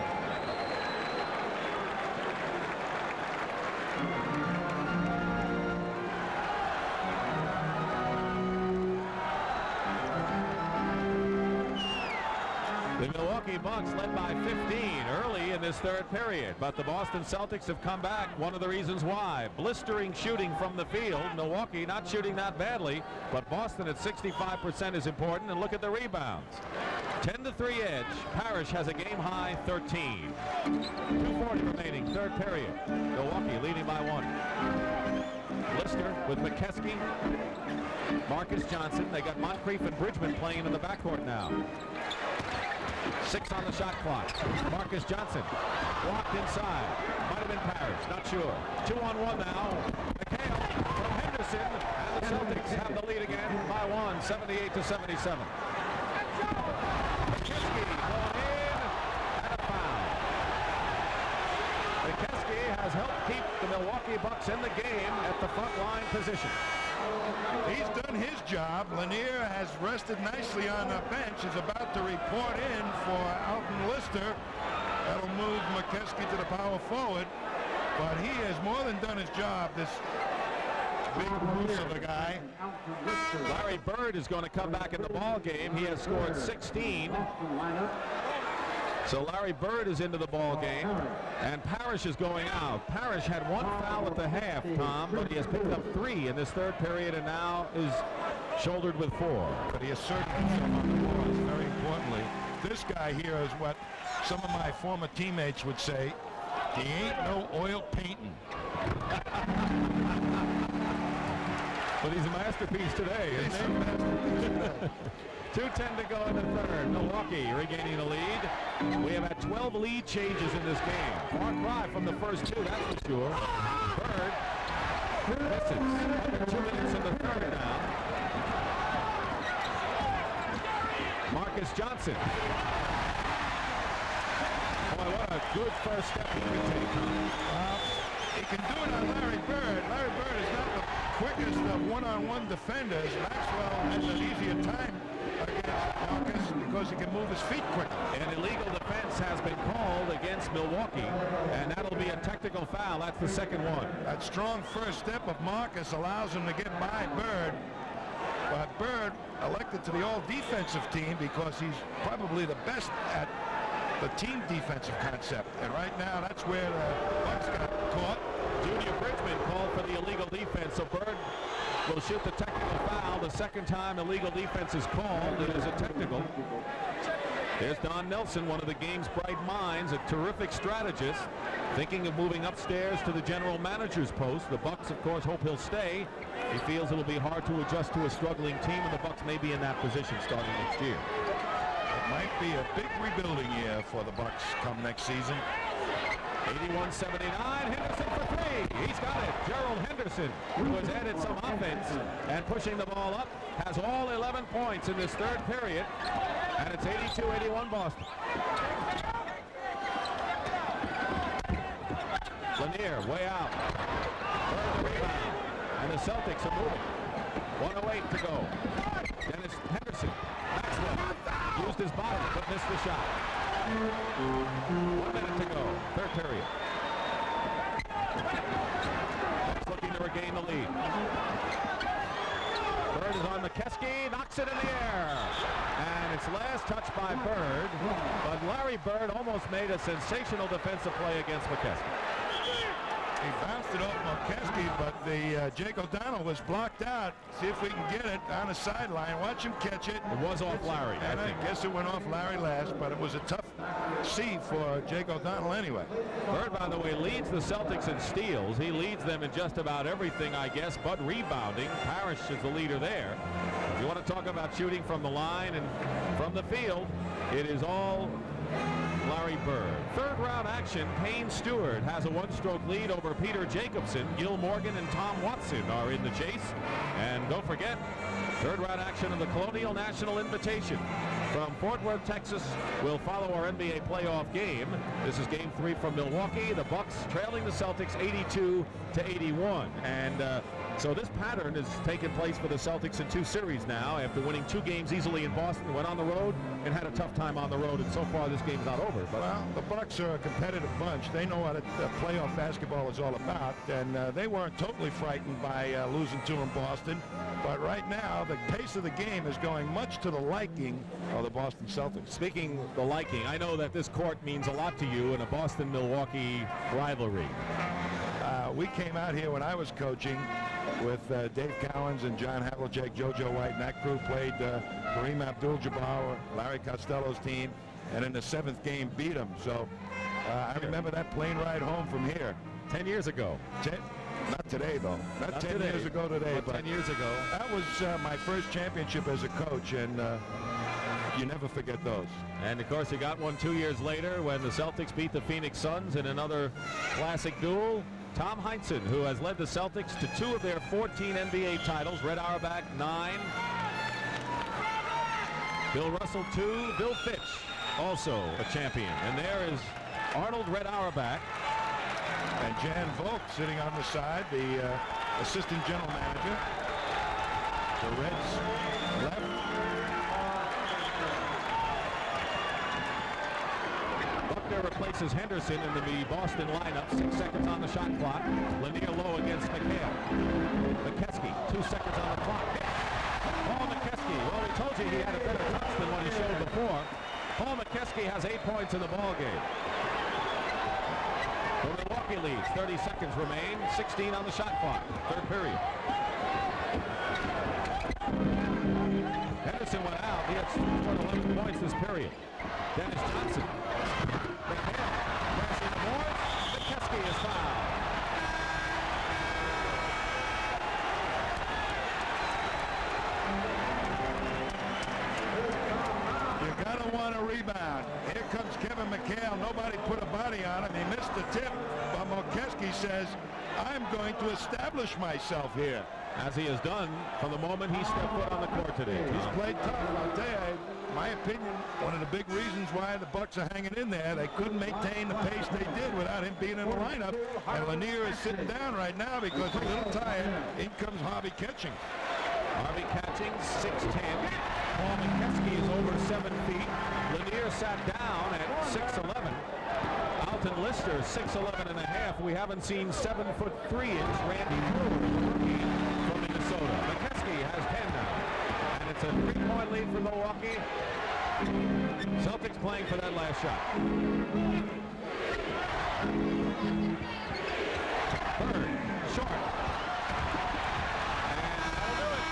The Milwaukee Bucks led by 15 early in this third period, but the Boston Celtics have come back. One of the reasons why. Blistering shooting from the field. Milwaukee not shooting that badly, but Boston at 65% is important, and look at the rebounds. 10-3 edge. Parrish has a game-high 13. 2:40 remaining, third period. Milwaukee leading by 1. Lister with McKeskey, Marcus Johnson. They got Moncrief and Bridgman playing in the backcourt now. 6 on the shot clock. Marcus Johnson blocked inside. Might have been Parrish, not sure. 2-on-1 now. McHale from Henderson, and the Celtics have the lead again by 1, 78-77. McKeskey going in, and a foul. McKeskey has helped keep the Milwaukee Bucks in the game at the front line position. He's done his job. Lanier has rested nicely on the bench. Is about to report in for Alton Lister. That'll move McKeskey to the power forward. But he has more than done his job. This big moose of a guy. Larry Bird is going to come back in the ball game. He has scored 16. So Larry Bird is into the ball game, and Parrish is going out. Parrish had 1 foul at the half, Tom, but he has picked up 3 in this third period and now is shouldered with 4. But he asserted himself on the boards, very importantly. This guy here is what some of my former teammates would say, he ain't no oil painting. But he's a masterpiece today, isn't he? 2:10 to go in the third. Milwaukee regaining the lead. We have had 12 lead changes in this game. Far cry from the first 2, that's for sure. Bird misses. Under 2 minutes in the third now. Marcus Johnson. Boy, what a good first step he can take. He can do it on Larry Bird. Larry Bird is not the quickest of one-on-one defenders. Maxwell has an easier time against Marcus because he can move his feet quicker. An illegal defense has been called against Milwaukee, and that'll be a technical foul. That's the second one. That strong first step of Marcus allows him to get by Bird. But Bird elected to the all-defensive team because he's probably the best at the team defensive concept. And right now, that's where the Bucks got caught. Junior Bridgman called for the illegal defense, so Bird will shoot the technical foul. The second time illegal defense is called, it is a technical. There's Don Nelson, one of the game's bright minds, a terrific strategist, thinking of moving upstairs to the general manager's post. The Bucks, of course, hope he'll stay. He feels it'll be hard to adjust to a struggling team, and the Bucks may be in that position starting next year. It might be a big rebuilding year for the Bucks come next season. 81-79, Henderson for three. He's got it. Gerald Henderson, who has added some offense and pushing the ball up, has all 11 points in this third period, and it's 82-81 Boston. Lanier way out. Bird the rebound, and the Celtics are moving. 1:08 to go. Dennis Henderson, Maxwell, used his body but missed the shot. 1 minute to go, third period. Bucks looking to regain the lead. Bird is on McKeskey, knocks it in the air. And it's last touched by Bird, but Larry Bird almost made a sensational defensive play against McKeskey. He bounced it off McKeskey, but the Jake O'Donnell was blocked out. See if we can get it on the sideline. Watch him catch it. It was off Larry, And I think. I guess it went off Larry last, but it was a tough C for Jake O'Donnell anyway. Bird, by the way, leads the Celtics in steals. He leads them in just about everything, I guess, but rebounding. Parrish is the leader there. If you want to talk about shooting from the line and from the field, it is all Larry Bird. Third round action, Payne Stewart has a one-stroke lead over Peter Jacobson. Gil Morgan and Tom Watson are in the chase. And don't forget, third round action of the Colonial National Invitation from Fort Worth, Texas will follow our NBA playoff game. This is game 3 from Milwaukee. The Bucks trailing the Celtics 82-81. And so this pattern has taken place for the Celtics in 2 series now. After winning 2 games easily in Boston, went on the road and had a tough time on the road. And so far, this game's not over. But Well, the Bucks are a competitive bunch. They know what playoff basketball is all about, and they weren't totally frightened by losing 2 in Boston. But right now, the pace of the game is going much to the liking of the Boston Celtics. speaking of the liking, I know that this court means a lot to you in a Boston-Milwaukee rivalry. We came out here when I was coaching with Dave Cowens and John Havlicek, JoJo White, and that crew played Kareem Abdul-Jabbar, Larry Costello's team, and in the 7th game beat them. So I remember that plane ride home from here. 10 years ago. Not today, though. Not 10 today, years ago today, but 10 years ago. that was my first championship as a coach, and you never forget those. And of course, you got one 2 years later when the Celtics beat the Phoenix Suns in another classic duel. Tom Heinsohn, who has led the Celtics to 2 of their 14 NBA titles. Red Auerbach, 9. Bill Russell, 2. Bill Fitch, also a champion. And there is Arnold Red Auerbach. And Jan Volk sitting on the side, the assistant general manager. The Reds left. Buckner replaces Henderson in the Boston lineup. 6 seconds on the shot clock. Lanier low against McHale. McKeskey, 2 seconds on the clock. Paul McKeskey. Well, we told you he had a better touch than what he showed before. Paul McKeskey has 8 points in the ball game. The Milwaukee leads. 30 seconds remain. 16 on the shot clock. Third period. Henderson went out. He had scored 11 points this period. Dennis Johnson. McHale crashing the boards. McKeskey is fouled. You're going to want a rebound. Here comes Kevin McHale. Nobody put a body on him. He missed the tip. But Molkeski says, I'm going to establish myself here. As he has done from the moment he stepped foot on the court today. He's played tough. I'll tell you, my opinion, one of the big reasons why the Bucks are hanging in there, they couldn't maintain the pace they did without him being in the lineup. And Lanier is sitting down right now because he's a little tired. In comes Harvey catching. Harvey catching, 6'10". Paul McKeskey is over 7 feet. Lanier sat down at 6'11". Alton Lister, 6'11 and a half. We haven't seen 7'3" Randy Drew from Minnesota. McKeskey has 10 now. And it's a 3-point lead for Milwaukee. Celtics playing for that last shot. Bird, short. And that'll do it.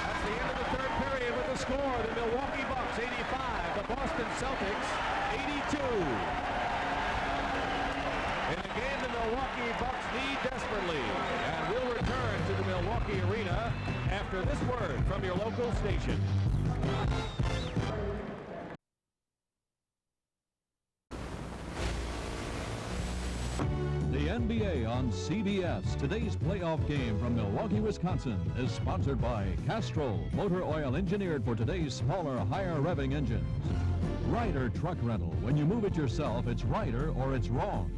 That's the end of the third period with the score. The Milwaukee Bucks Bucks 85, the Boston Celtics 82. In a game the Milwaukee Bucks need desperately, and we'll return to the Milwaukee Arena after this word from your local station. The NBA on CBS. Today's playoff game from Milwaukee, Wisconsin is sponsored by Castrol, motor oil engineered for today's smaller, higher revving engines. Ryder Truck Rental. When you move it yourself, it's Ryder or it's wrong.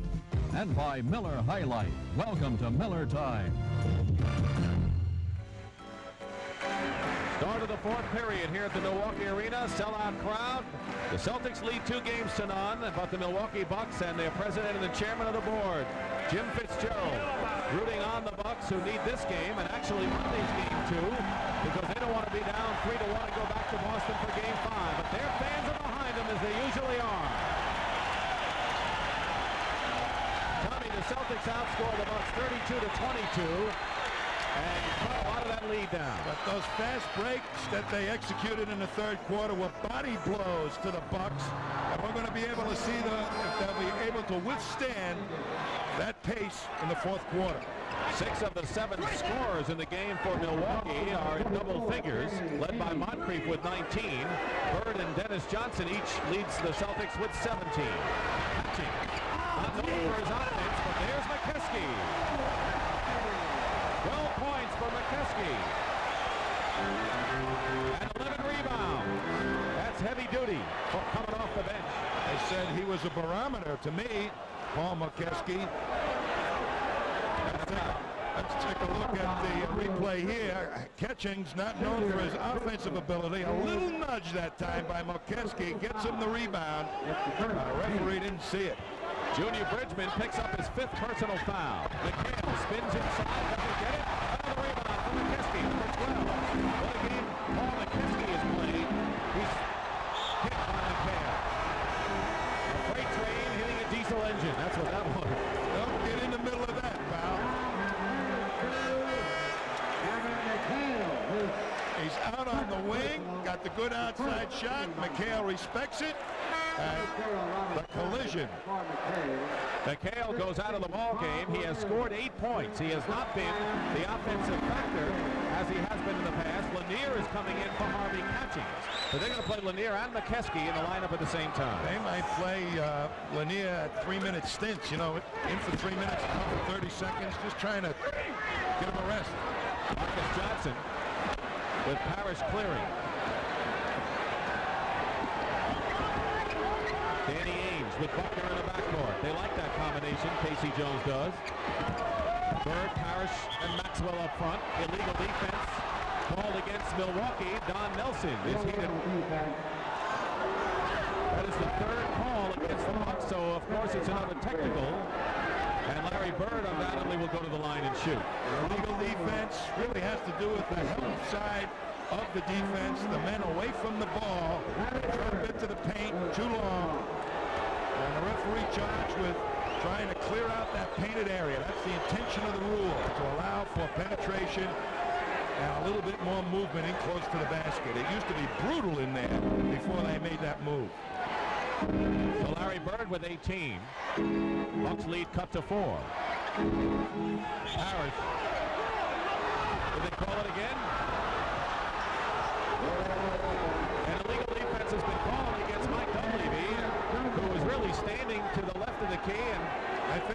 And by Miller High Life. Welcome to Miller Time. Start of the fourth period here at the Milwaukee Arena. Sellout crowd. The Celtics lead 2 games to none, but the Milwaukee Bucks and their president and the chairman of the board, Jim Fitzgerald, rooting on the Bucks, who need this game and actually Monday's game too, because they don't want to be down 3-1 and go back to Boston for game 5. But their fans are behind them as they usually are. Tommy, the Celtics outscore the Bucks 32-22. And cut a lot of that lead down. But those fast breaks that they executed in the third quarter were body blows to the Bucks. And we're going to be able to see if they'll be able to withstand that pace in the fourth quarter. 6 of the 7 scorers in the game for Milwaukee are in double figures, led by Moncrief with 19. Bird and Dennis Johnson each leads the Celtics with 17. Hatching, not known for his offense, but there's McKeskey. 12 points for McKeskey. And 11 rebounds. That's heavy duty for coming off the bench. They said he was a barometer to me, Paul McKeskey. Let's take a look at the replay here. Ketching's not known for his offensive ability. A little nudge that time by McKeskey gets him the rebound. Referee didn't see it. Junior Bridgman picks up his 5th personal foul. McHale spins inside, doesn't get it. Another rebound for McKeskey, number 12. What a game Paul McKeskey has played. He's hit by McHale. A freight train hitting a diesel engine. That's what that was. Don't get in the middle of that, pal. He's out on the wing, got the good outside shot. McHale respects it. And the collision. McHale goes out of the ball game. He has scored 8 points. He has not been the offensive factor as he has been in the past. Lanier is coming in for Harvey Catchings. So they're going to play Lanier and McKeskey in the lineup at the same time. They might play Lanier at 3-minute stints, you know, in for 3 minutes, out for 30 seconds, just trying to get him a rest. Marcus Johnson with Parrish clearing. Danny Ainge with Buckner in the backcourt. They like that combination, Casey Jones does. Bird, Parrish, and Maxwell up front. Illegal defense called against Milwaukee. Don Nelson is here. That is the 3rd call against the Bucks, so of course it's another technical. And Larry Bird undoubtedly will go to the line and shoot. Illegal defense really has to do with the help side of the defense, the men away from the ball, trying to get to the paint too long. And the referee charged with trying to clear out that painted area. That's the intention of the rule, to allow for penetration and a little bit more movement in close to the basket. It used to be brutal in there before they made that move. So Larry Bird with 18. Bucks lead cut to 4. Parrish. Did they call it again? And illegal defense has been called against Mike Dunleavy, who was really standing to the left of the key and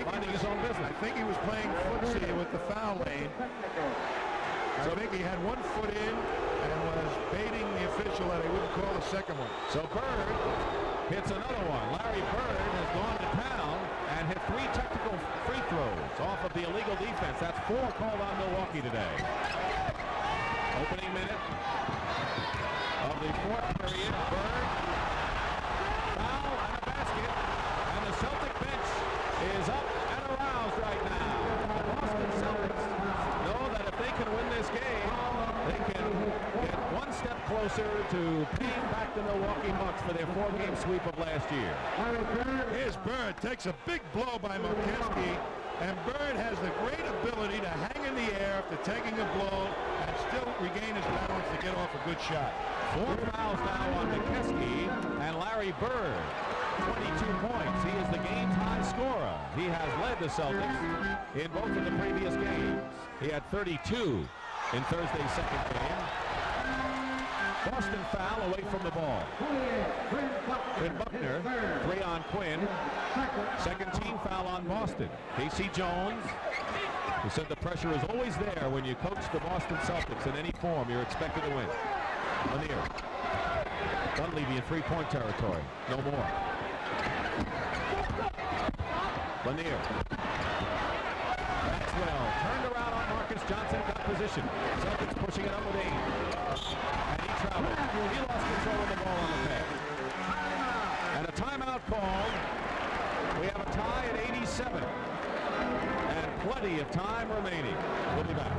minding his own business. I think he was playing footsie with the foul lane. So I think he had 1 foot in and was baiting the official that he wouldn't call the second one. So Bird hits another one. Larry Bird has gone to town and hit 3 technical free throws off of the illegal defense. That's 4 called on Milwaukee today. Opening minute of the 4th period. Bird, foul and a basket, and the Celtic bench is up and aroused right now. The Boston Celtics know that if they can win this game, they can get 1 step closer to paying back the Milwaukee Bucks for their 4-game sweep of last year. Here's Bird, takes a big blow by McKeskey, and Bird has the great ability to hang in the air after taking a blow and still regain his balance to get off a good shot. 4 fouls now on McKeskey and Larry Bird. 22 points. He is the game's high scorer. He has led the Celtics in both of the previous games. He had 32 in Thursday's second game. Boston foul away from the ball. Quinn Buckner, 3 on Quinn. Second team foul on Boston. Casey Jones, who said the pressure is always there when you coach the Boston Celtics in any form. You're expected to win. Lanier. Dunleavy in 3-point territory. No more. Lanier. Maxwell turned around on Marcus Johnson, got position. Celtics pushing it up with 8. And he traveled. He lost control of the ball on the pass. And a timeout called. We have a tie at 87. And plenty of time remaining. We'll be back.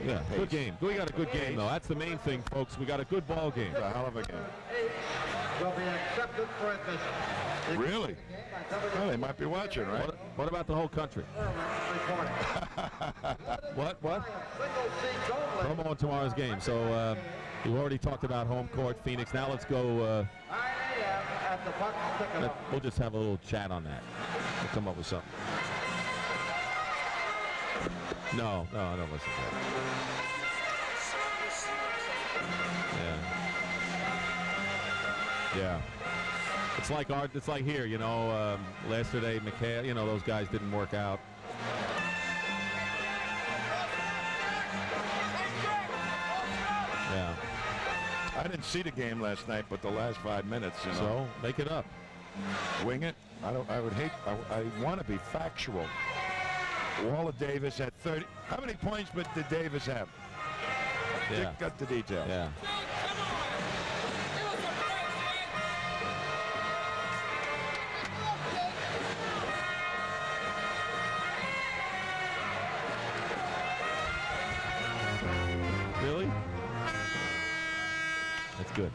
Yeah, good game. We got a good game, though. That's the main thing, folks. We got a good ball game. It's a hell of a game. Will be accepted for admission. Really? Well, they might be watching, right? What about the whole country? What? Promo on tomorrow's game. So we've already talked about home court, Phoenix. Now let's go. We'll just have a little chat on that. We'll come up with something. No, I don't listen to that. Yeah. It's like here, you know, yesterday, McHale, you know, those guys didn't work out. Yeah. I didn't see the game last night, but the last 5 minutes, you know. So, make it up. Wing it. I want to be factual. Waller Davis had 30. How many points did Davis have? Yeah. Dick got the details. Yeah. Really? That's good.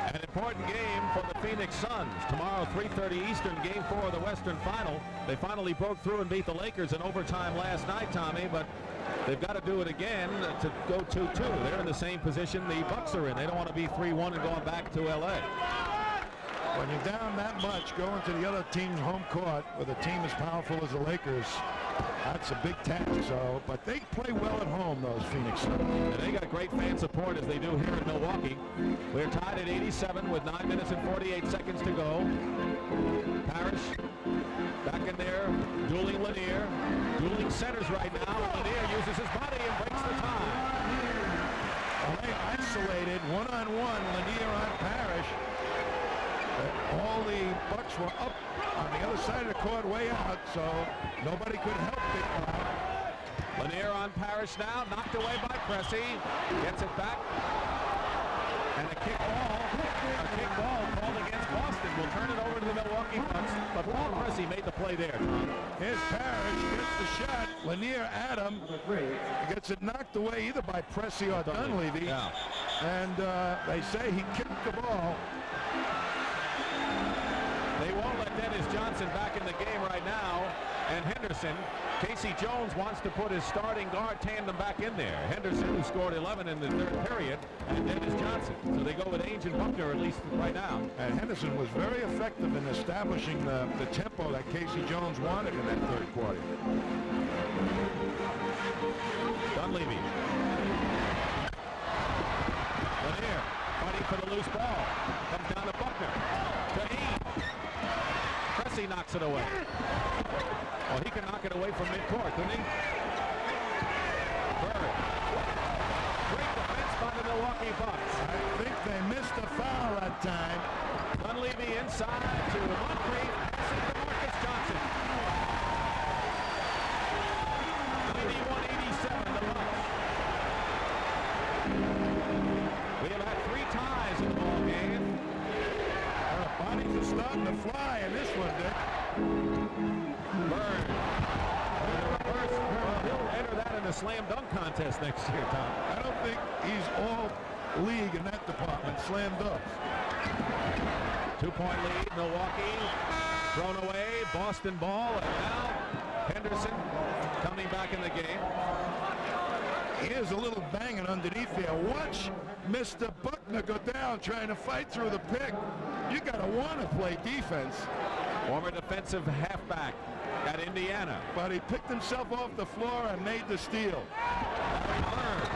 An important game for the Phoenix Suns. Tomorrow, 3:30 Eastern, Game 4 of the Western Final. They finally broke through and beat the Lakers in overtime last night, Tommy, but they've got to do it again to go 2-2. They're in the same position the Bucks are in. They don't want to be 3-1 and going back to L.A. When you're down that much, going to the other team's home court with a team as powerful as the Lakers, that's a big task. So, but they play well at home, those Phoenix Suns. And they got great fan support as they do here in Milwaukee. We're tied at 87 with 9 minutes and 48 seconds to go. Parrish back in there, dueling Lanier. Dueling centers right now. Lanier uses his body and breaks the tie. Well, they isolated one-on-one Lanier on Parrish. All the Bucks were up on the other side of the court, way out, so nobody could help Big Cloud. Lanier on Parrish now, knocked away by Pressey. Gets it back. And a kick ball called against Boston. We'll turn it over to the Milwaukee Bucks. But Paul Pressey made the play there, Tom. Here's Parrish, gets the shot. Lanier at him. Gets it knocked away either by Pressey or Dunleavy. Yeah. And they say he kicked the ball. They won't let Dennis Johnson back in the game right now. And Henderson, Casey Jones wants to put his starting guard tandem back in there. Henderson, who scored 11 in the third period, and Dennis Johnson. So they go with Ainge and Buckner, at least right now. And Henderson was very effective in establishing the tempo that Casey Jones wanted in that third quarter. Dunleavy. Lanier fighting for the loose ball. Comes down to Buckner. To Ainge. Pressey knocks it away. Well, he can knock it away from midcourt, couldn't he? Bird. Great defense by the Milwaukee Bucks. I think they missed a foul that time. Dunleavy inside to Moncrief, passing to Marcus Johnson. 91-87, the Bucks. We have had 3 ties in the ball game. Bodies are starting to fly in this one, Dick. Bird. He'll enter that in the slam dunk contest next year, Tom. I don't think he's all league in that department. Slam dunks. 2-point lead, Milwaukee. Thrown away, Boston ball, and now Henderson coming back in the game. Here's a little banging underneath here. Watch Mr. Buckner go down trying to fight through the pick. You gotta want to play defense. Former defensive halfback at Indiana. But he picked himself off the floor and made the steal. Larry Bird.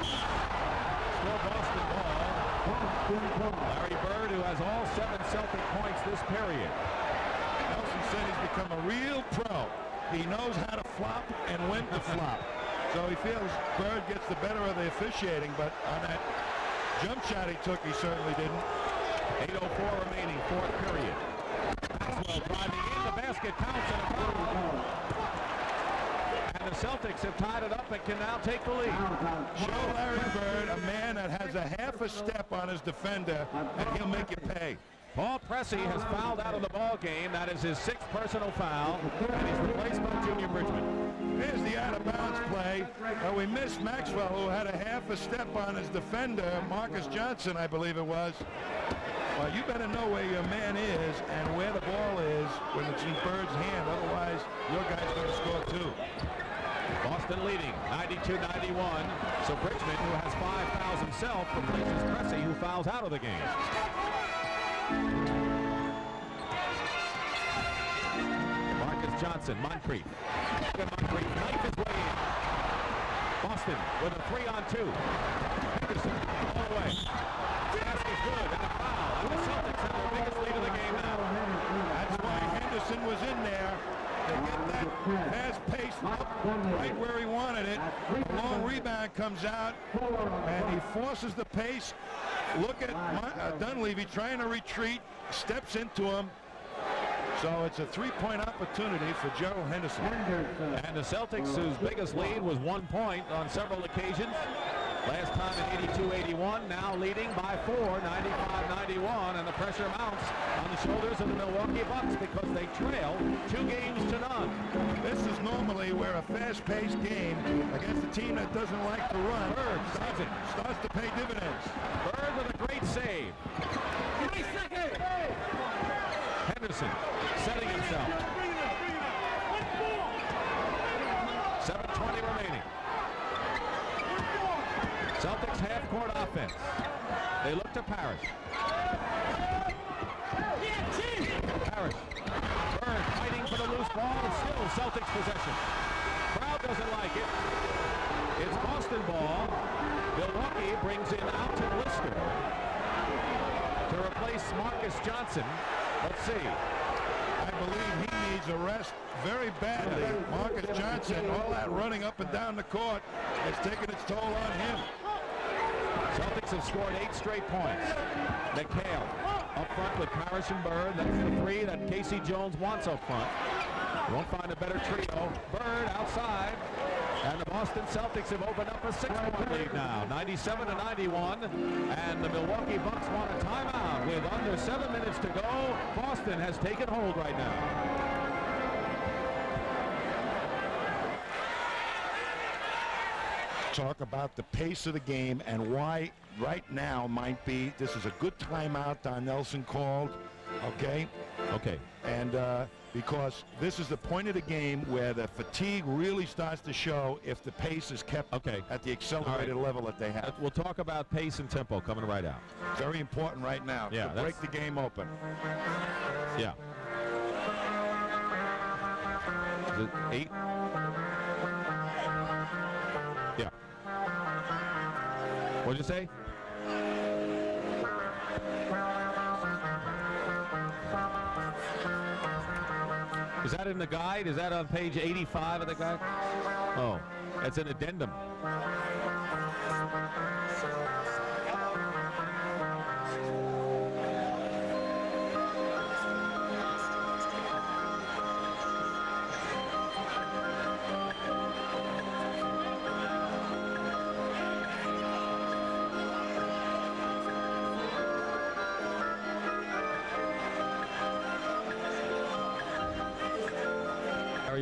Still Boston ball. Larry Bird, who has all 7 Celtic points this period. Nelson said he's become a real pro. He knows how to flop and when to flop. So he feels Bird gets the better of the officiating, but on that jump shot he took, he certainly didn't. 8:04 remaining, 4th period. Maxwell driving in, the basket counts and a foul. And the Celtics have tied it up and can now take the lead. Show Larry Bird, a man that has a half a step on his defender, and he'll make you pay. Paul Pressey has fouled out of the ball game. That is his 6th personal foul, and he's replaced by Junior Bridgman. Here's the out-of-bounds play. We missed Maxwell, who had a half a step on his defender, Marcus Johnson, I believe it was. Well, you better know where your man is and where the ball is when it's in Bird's hand. Otherwise, your guy's going to score too. Boston leading 92-91. So Bridgman, who has 5 fouls himself, replaces Pressey, who fouls out of the game. Marcus Johnson, Moncrief. Moncrief knife his way in. Boston with a 3-on-2. Henderson all the way. Pass is good and a foul. And the Celtics have their biggest lead of the game now. That's why Henderson was in there to get that pass pace up right where he wanted it. A long rebound comes out, and he forces the pace. Look at Dunleavy trying to retreat, steps into him. So it's a 3-point opportunity for Gerald Henderson. And the Celtics, whose biggest lead was 1 point on several occasions. Last time in 82-81, now leading by 4, 95-91, and the pressure mounts on the shoulders of the Milwaukee Bucks because they trail 2 games to none. This is normally where a fast-paced game against a team that doesn't like to run Bird starts to pay dividends. Bird with a great save. Henderson setting himself. 7:20 remaining. Celtics half-court offense. They look to Parrish. Parrish. Bird fighting for the loose ball, and still Celtics possession. Crowd doesn't like it. It's Boston ball. Milwaukee brings in Alton Lister to replace Marcus Johnson. Let's see. I believe he needs a rest very badly. Marcus Johnson, all that running up and down the court has taken its toll on him. Celtics have scored 8 straight points. McHale up front with Parrish and Bird. That's the 3 that Casey Jones wants up front. You won't find a better trio. Bird outside. And the Boston Celtics have opened up a 6-point lead now, 97-91. And the Milwaukee Bucks want a timeout with under 7 minutes to go. Boston has taken hold right now. Talk about the pace of the game and why right now might be, this is a good timeout Don Nelson called, okay? Okay. And because this is the point of the game where the fatigue really starts to show if the pace is kept at the accelerated level that they have. We'll talk about pace and tempo coming right out. Very important right now to break the game open. Yeah. Is it 8? Yeah. What'd you say? Is that in the guide? Is that on page 85 of the guide? Oh, it's an addendum.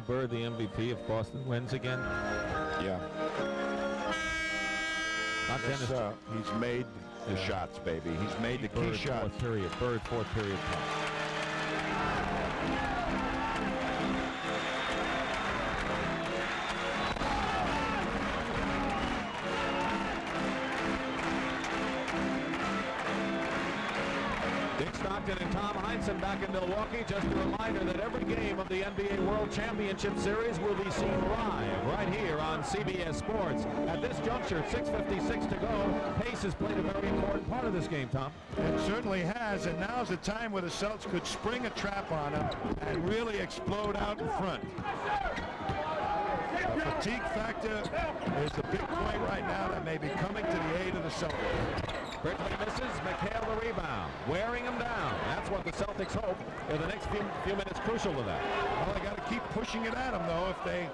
Bird, the MVP of Boston, wins again. Yeah. Not Dennis. He's made the shots, baby. He's made the key shots. Fourth period. Bird, fourth period. And Tom Heinsohn back in Milwaukee. Just a reminder that every game of the NBA World Championship Series will be seen live right here on CBS Sports. At this juncture, 6:56 to go. Pace has played a very important part of this game, Tom. It certainly has, and now's the time where the Celtics could spring a trap on them and really explode out in front. The fatigue factor is the big point right now that may be coming to the aid of the Celtics. Bridgman misses. McHale the rebound. Wearing him down. That's what the Celtics hope in the next few minutes crucial to that. Well, they got to keep pushing it at them, though, if they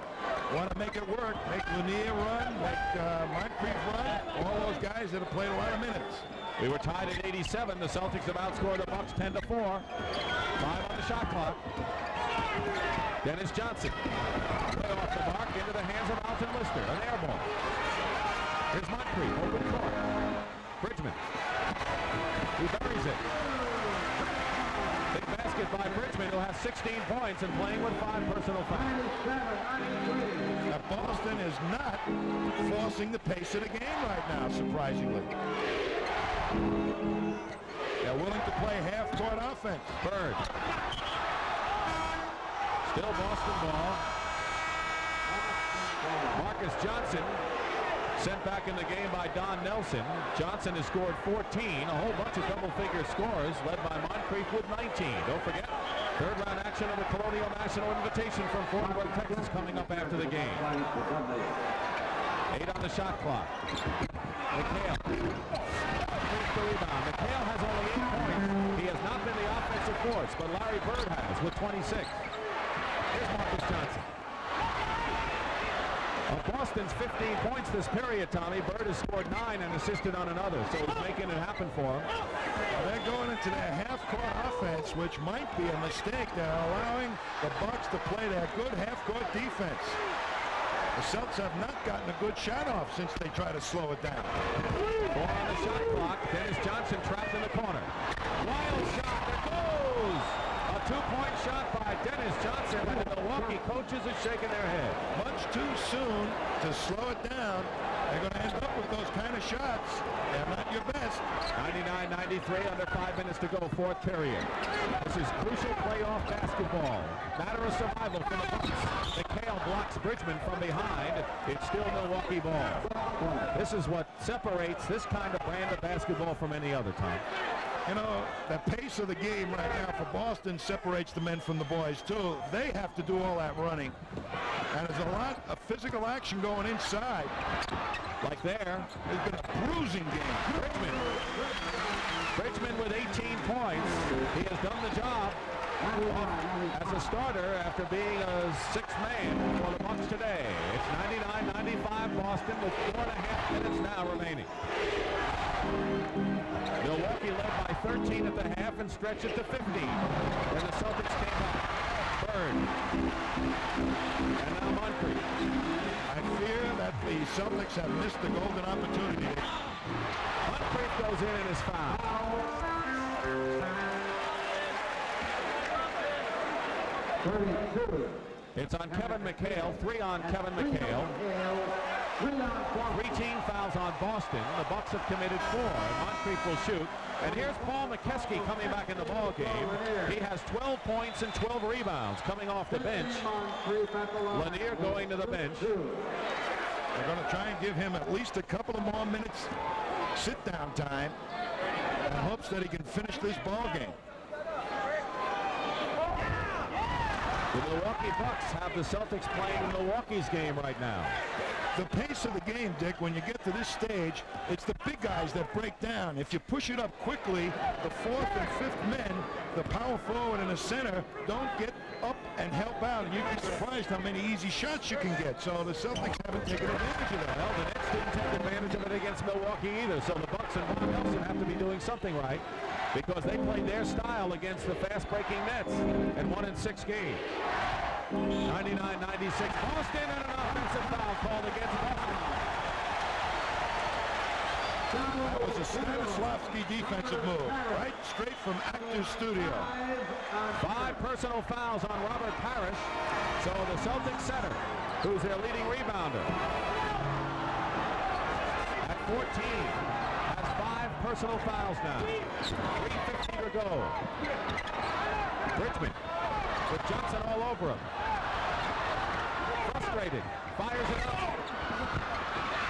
want to make it work. Make Lanier run, make Moncrief run, all those guys that have played a lot of minutes. We were tied at 87. The Celtics have outscored the Bucks 10-4. 5 on the shot clock. Dennis Johnson. Way off the mark into the hands of Alton Lister. An air ball. Here's Moncrief. Open court. Bridgman. He buries it. Big basket by Bridgman, who has 16 points and playing with 5 personal fouls. Now, Boston is not forcing the pace of the game right now, surprisingly. They're willing to play half-court offense. Bird. Still Boston ball. Marcus Johnson sent back in the game by Don Nelson. Johnson has scored 14, a whole bunch of double-figure scores, led by Moncrief with 19. Don't forget, third-round action of the Colonial National Invitation from Fort Worth, Texas, coming up after the game. 8 on the shot clock. McHale. The rebound. McHale has only 8 points. He has not been the offensive force, but Larry Bird has with 26. Here's Marcus Johnson. Of Boston's 15 points this period, Tommy, Bird has scored 9 and assisted on another, so he's making it happen for him. Well, they're going into their half-court offense, which might be a mistake. They're allowing the Bucks to play their good half-court defense. The Celtics have not gotten a good shot off since they try to slow it down. 4 on the shot clock. Dennis Johnson trapped in the corner. Wild shot. It goes. A 2-point shot by Dennis Johnson, and the Milwaukee coaches are shaking their head. Much too soon to slow it down. They're going to end up with those kind of shots. They're not your best. 99-93, under 5 minutes to go, fourth period. This is crucial playoff basketball. Matter of survival for the Bucks. McHale blocks Bridgman from behind. It's still Milwaukee ball. This is what separates this kind of brand of basketball from any other time. You know, the pace of the game right now for Boston separates the men from the boys, too. They have to do all that running. And there's a lot of physical action going inside. Like there. It's been a bruising game. Bridgman with 18 points. He has done the job as a starter after being a sixth man for the Bucks today. It's 99-95 Boston with 4.5 minutes now remaining. Milwaukee led by 13 at the half and stretched it to 15. Then the Celtics came up. Bird. And now Moncrief. I fear that the Celtics have missed the golden opportunity. Moncrief goes in and is fouled. 32. It's on Kevin McHale. 3 on Kevin McHale. 3 team fouls on Boston. The Bucks have committed 4, and Moncrief will shoot. And here's Paul McKeskey coming back in the ball game. He has 12 points and 12 rebounds coming off the bench. Lanier going to the bench. They're going to try and give him at least a couple of more minutes sit-down time in hopes that he can finish this ball game. The Milwaukee Bucks have the Celtics playing Milwaukee's game right now. The pace of the game, Dick, when you get to this stage, it's the big guys that break down. If you push it up quickly, the fourth and fifth men, the power forward and the center, don't get up and help out. And you'd be surprised how many easy shots you can get. So the Celtics haven't taken advantage of that. Well, the Nets didn't take advantage of it against Milwaukee either. So the Bucks and Von Nelson have to be doing something right, because they played their style against the fast-breaking Nets and won in 6 games. 99-96 Boston, and an offensive foul called against Boston. That was a Stanislavski defensive move, right straight from Actors Studio. 5 personal fouls on Robert Parrish. So the Celtics center, who's their leading rebounder, at 14, has 5 personal fouls now. 3:50 to go. Bridgman with Johnson all over him. Frustrated, fires it up.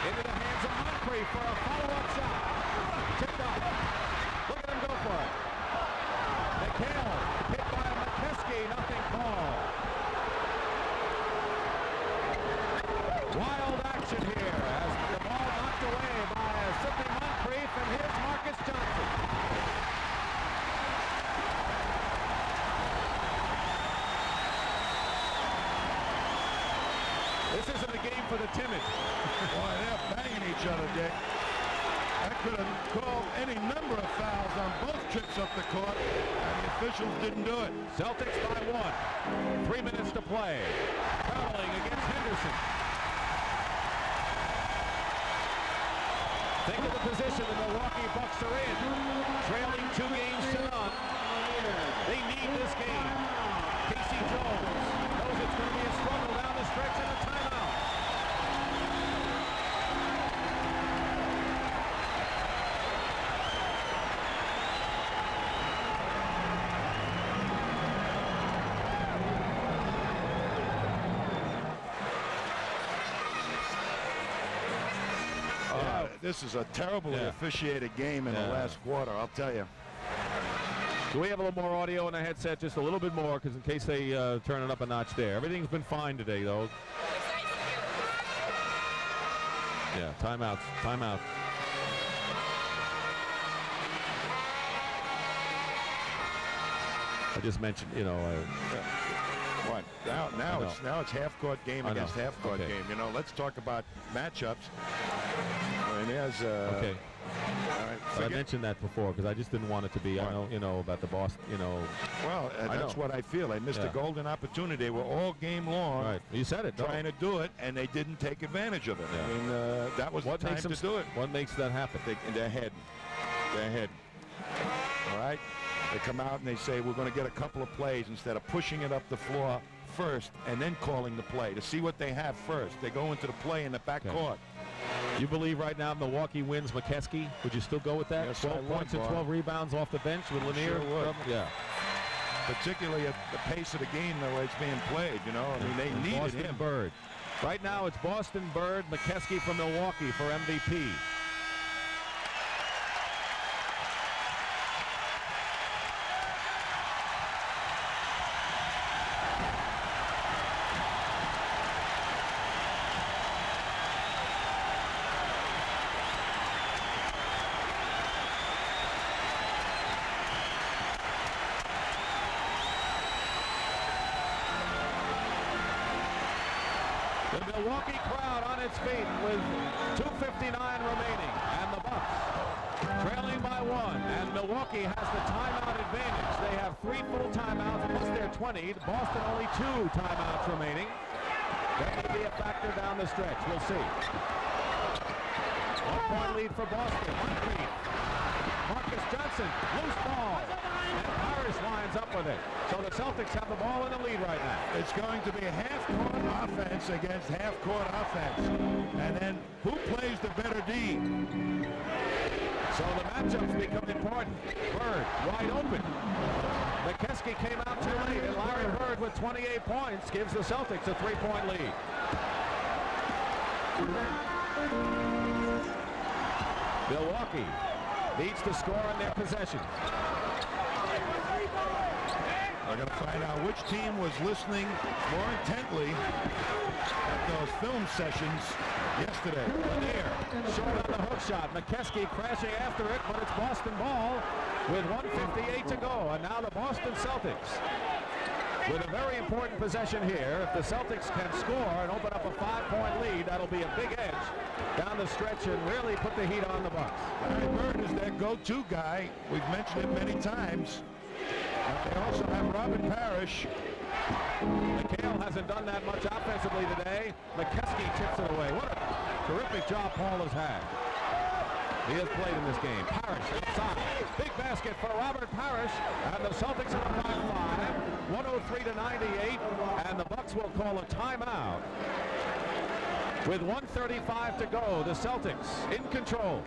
Into the hands of Moncrief for a follow-up shot. Tipped up. Look at him go for it. McHale hit by McKeskey, nothing called. Wild action here as the ball knocked away by Sidney Moncrief, and here's Marcus Johnson. This isn't a game for the timid. Boy, they're banging each other, Dick. That could have called any number of fouls on both trips up the court, and the officials didn't do it. Celtics by 1. 3 minutes to play. Fouling against Henderson. Think of the position the Milwaukee Bucks are in. Trailing 2 games to none. They need this game. Casey Jones knows it's going to be a struggle down the stretch and a timeout. This is a terribly officiated game in the last quarter, I'll tell you. Do we have a little more audio in the headset? Just a little bit more, because in case they turn it up a notch there. Everything's been fine today, though. Yeah, timeouts, timeout. I just mentioned, you know. What? Now it's half court game against half court game. You know, let's talk about matchups. And there's okay. All right, I mentioned that before because I just didn't want it to be. I know, you know, about the Boston. You know. Well, that's what I feel. They missed a golden opportunity. They were all game long. Right. You said it. Trying to do it, and they didn't take advantage of it. Yeah. I mean, that was what the time makes them to do it. What makes that happen? They're heading. They're heading. All right. They come out and they say we're going to get a couple of plays instead of pushing it up the floor first and then calling the play to see what they have first. They go into the play in the back court. You believe right now Milwaukee wins McKeskey? Would you still go with that? Yes, 12 points and 12 rebounds off the bench with Lanier? Sure would. Yeah. Particularly at the pace of the game the way it's being played, you know. I mean, they needed Boston him. Bird. Right now it's Boston Bird, McKeskey from Milwaukee for MVP. Milwaukee crowd on its feet with 2:59 remaining, and the Bucks trailing by 1, and Milwaukee has the timeout advantage. They have 3 full timeouts plus their 20. Boston only 2 timeouts remaining. That may be a factor down the stretch. We'll see. 1-point lead for Boston. Moncrief. Marcus Johnson, loose ball, and Parrish lines up with it. So the Celtics have the ball in the lead right now. It's going to be half-court offense against half-court offense. And then who plays the better D? So the matchups become important. Bird wide open. McKeskey came out too late, and Larry Bird with 28 points gives the Celtics a 3-point lead. Milwaukee needs to score on their possession. We're going to find out which team was listening more intently at those film sessions yesterday. Lanier, short on the hook shot. McKeskey crashing after it, but it's Boston ball with 1:58 to go. And now the Boston Celtics with a very important possession here. If the Celtics can score and open up a 5-point lead, that'll be a big edge down the stretch and really put the heat on the Bucks. Larry Bird is their go-to guy. We've mentioned it many times. They also have Robert Parrish. McHale hasn't done that much offensively today. McKeskey tips it away. What a terrific job Paul has had. He has played in this game. Parrish inside. Big basket for Robert Parrish. And the Celtics are up by 5. 103-98. And the Bucks will call a timeout. With 1:35 to go, the Celtics in control.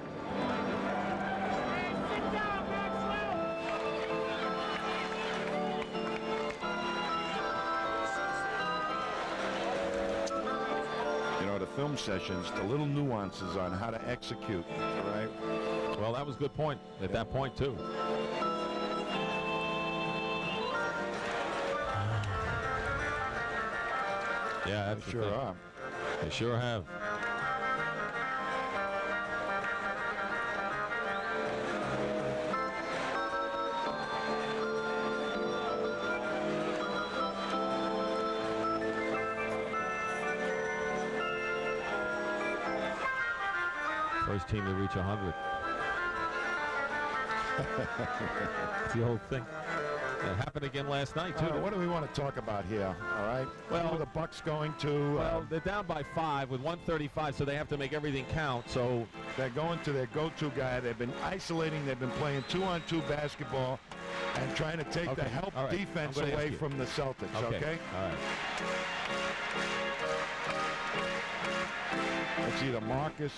You know, the film sessions, the little nuances on how to execute, all right? Well, that was a good point at that point, too. Yeah, that's Sure are. They sure have. First team to reach 100. It's the whole thing. It happened again last night, too. What do we want to talk about here, all right? Well, who are the Bucks going to? Well, they're down by 5 with 1:35, so they have to make everything count. So they're going to their go-to guy. They've been isolating. They've been playing 2-on-2 basketball and trying to take the help defense away from the Celtics, okay? All right. It's either Marcus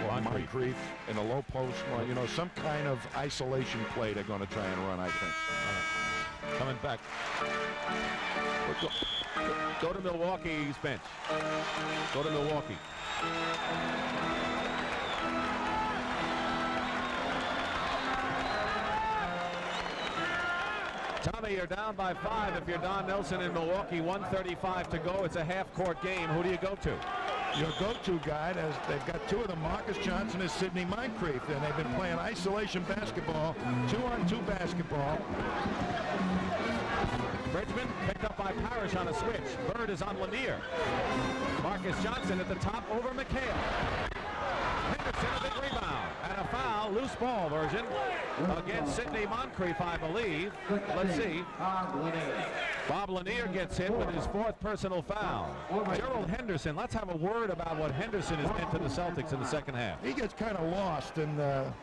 or Moncrief in a low post, or, you know, some kind of isolation play they're going to try and run, I think. Coming back. Go to Milwaukee's bench. Go to Milwaukee. Tommy, you're down by 5 if you're Don Nelson in Milwaukee. 1:35 to go. It's a half-court game. Who do you go to? Your go-to guy, they've got two of them, Marcus Johnson and Sidney Moncrief, and they've been playing isolation basketball, 2-on-2 basketball. Bridgman picked up by Parrish on a switch. Bird is on Lanier. Marcus Johnson at the top over McHale. Henderson, a big rebound. And a foul, loose ball version, against Sidney Moncrief, I believe. Let's see. Bob Lanier gets hit with his 4th personal foul. Gerald Henderson, let's have a word about what Henderson has meant to the Celtics in the second half. He gets kind of lost in the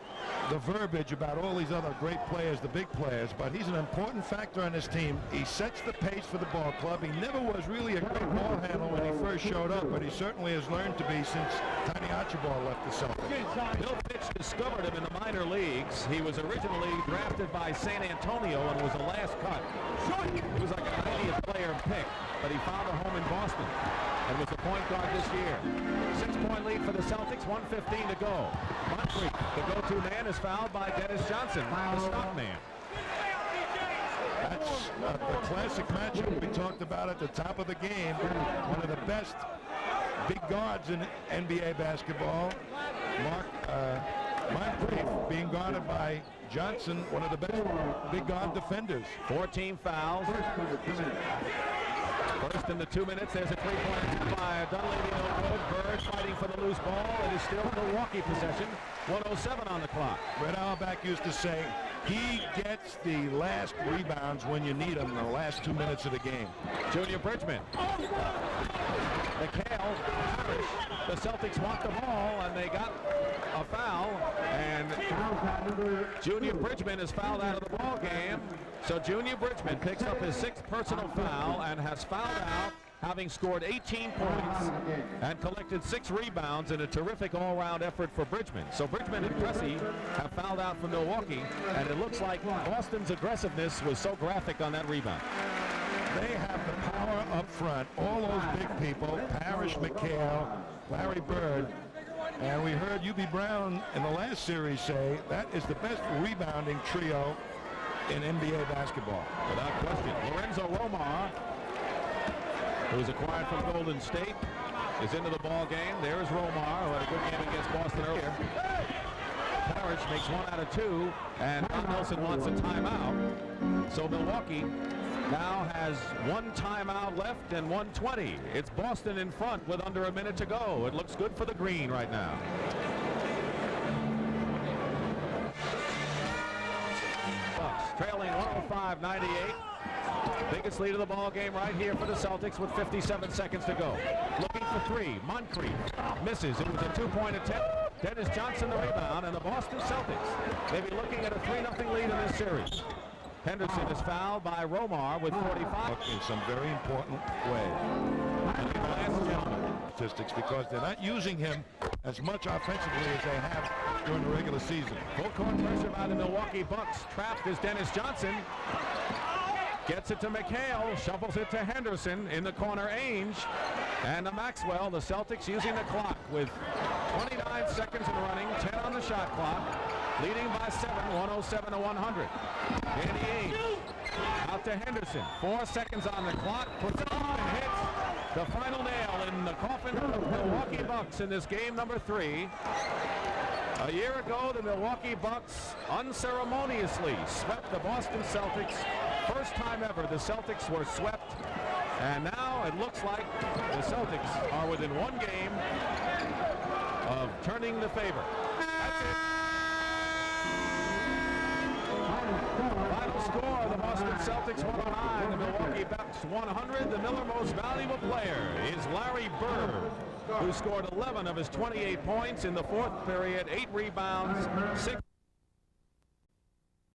verbiage about all these other great players, the big players, but he's an important factor on this team. He sets the pace for the ball club. He never was really a great ball handler when he first showed up, but he certainly has learned to be since Tiny Archibald left the Celtics. Bill Fitch discovered him in the minor leagues. He was originally drafted by San Antonio and was the last cut. He was like a 90th player pick, but he found a home in Boston and was the point guard this year. 6-point lead for the Celtics, 1:15 to go. Moncrief, the go-to man, is fouled by Dennis Johnson, the stop man. That's the classic matchup we talked about at the top of the game. One of the best big guards in NBA basketball. Moncrief being guarded by Johnson, one of the best big guard defenders. 14 fouls. First in the 2 minutes, there's a three-point attempt by Dunleavy, no good. Bird fighting for the loose ball. It is still Milwaukee possession. 1:07 on the clock. Red Auerbach used to say, he gets the last rebounds when you need them in the last 2 minutes of the game. Junior Bridgman. McHale, Parrish. The Celtics want the ball, and they got a foul. And Junior Bridgman is fouled out of the ball game. So Junior Bridgman picks up his 6th personal foul and has fouled out, having scored 18 points and collected 6 rebounds in a terrific all-round effort for Bridgman. So Bridgman and Cressy have fouled out for Milwaukee, and it looks like Boston's aggressiveness was so graphic on that rebound. They have the power up front, all those big people, Parrish, McHale, Larry Bird, and we heard U.B. Brown in the last series say that is the best rebounding trio in NBA basketball. Without question. Lorenzo Romar, who was acquired from Golden State, is into the ball game. There's Romar, who had a good game against Boston earlier. Parrish makes 1 out of 2, and Don Nelson wants a timeout. So Milwaukee now has 1 timeout left and 1:20. It's Boston in front with under a minute to go. It looks good for the green right now. Bucks trailing 105-98. Biggest lead of the ball game right here for the Celtics with 57 seconds to go. Looking for 3. Moncrief misses. It was a 2-point attempt. Dennis Johnson the rebound, and the Boston Celtics may be looking at a 3-0 lead in this series. Henderson is fouled by Romar with 45. In some very important way. And the last gentleman. Statistics, because they're not using him as much offensively as they have during the regular season. Full court pressure by the Milwaukee Bucks. Trapped is Dennis Johnson. Gets it to McHale, shuffles it to Henderson in the corner. Ainge and to Maxwell. The Celtics using the clock with 29 seconds and running, 10 on the shot clock, leading by 7, 107 to 100. Danny Ainge out to Henderson. 4 seconds on the clock, puts it on and hits the final nail in the coffin of the Milwaukee Bucks in this game number 3. A year ago, the Milwaukee Bucks unceremoniously swept the Boston Celtics. First time ever the Celtics were swept, and now it looks like the Celtics are within 1 game of turning the favor. That's it. Final score, the Boston Celtics 109, the Milwaukee Bucks 100. The Miller Most Valuable Player is Larry Bird, who scored 11 of his 28 points in the 4th period, 8 rebounds, 6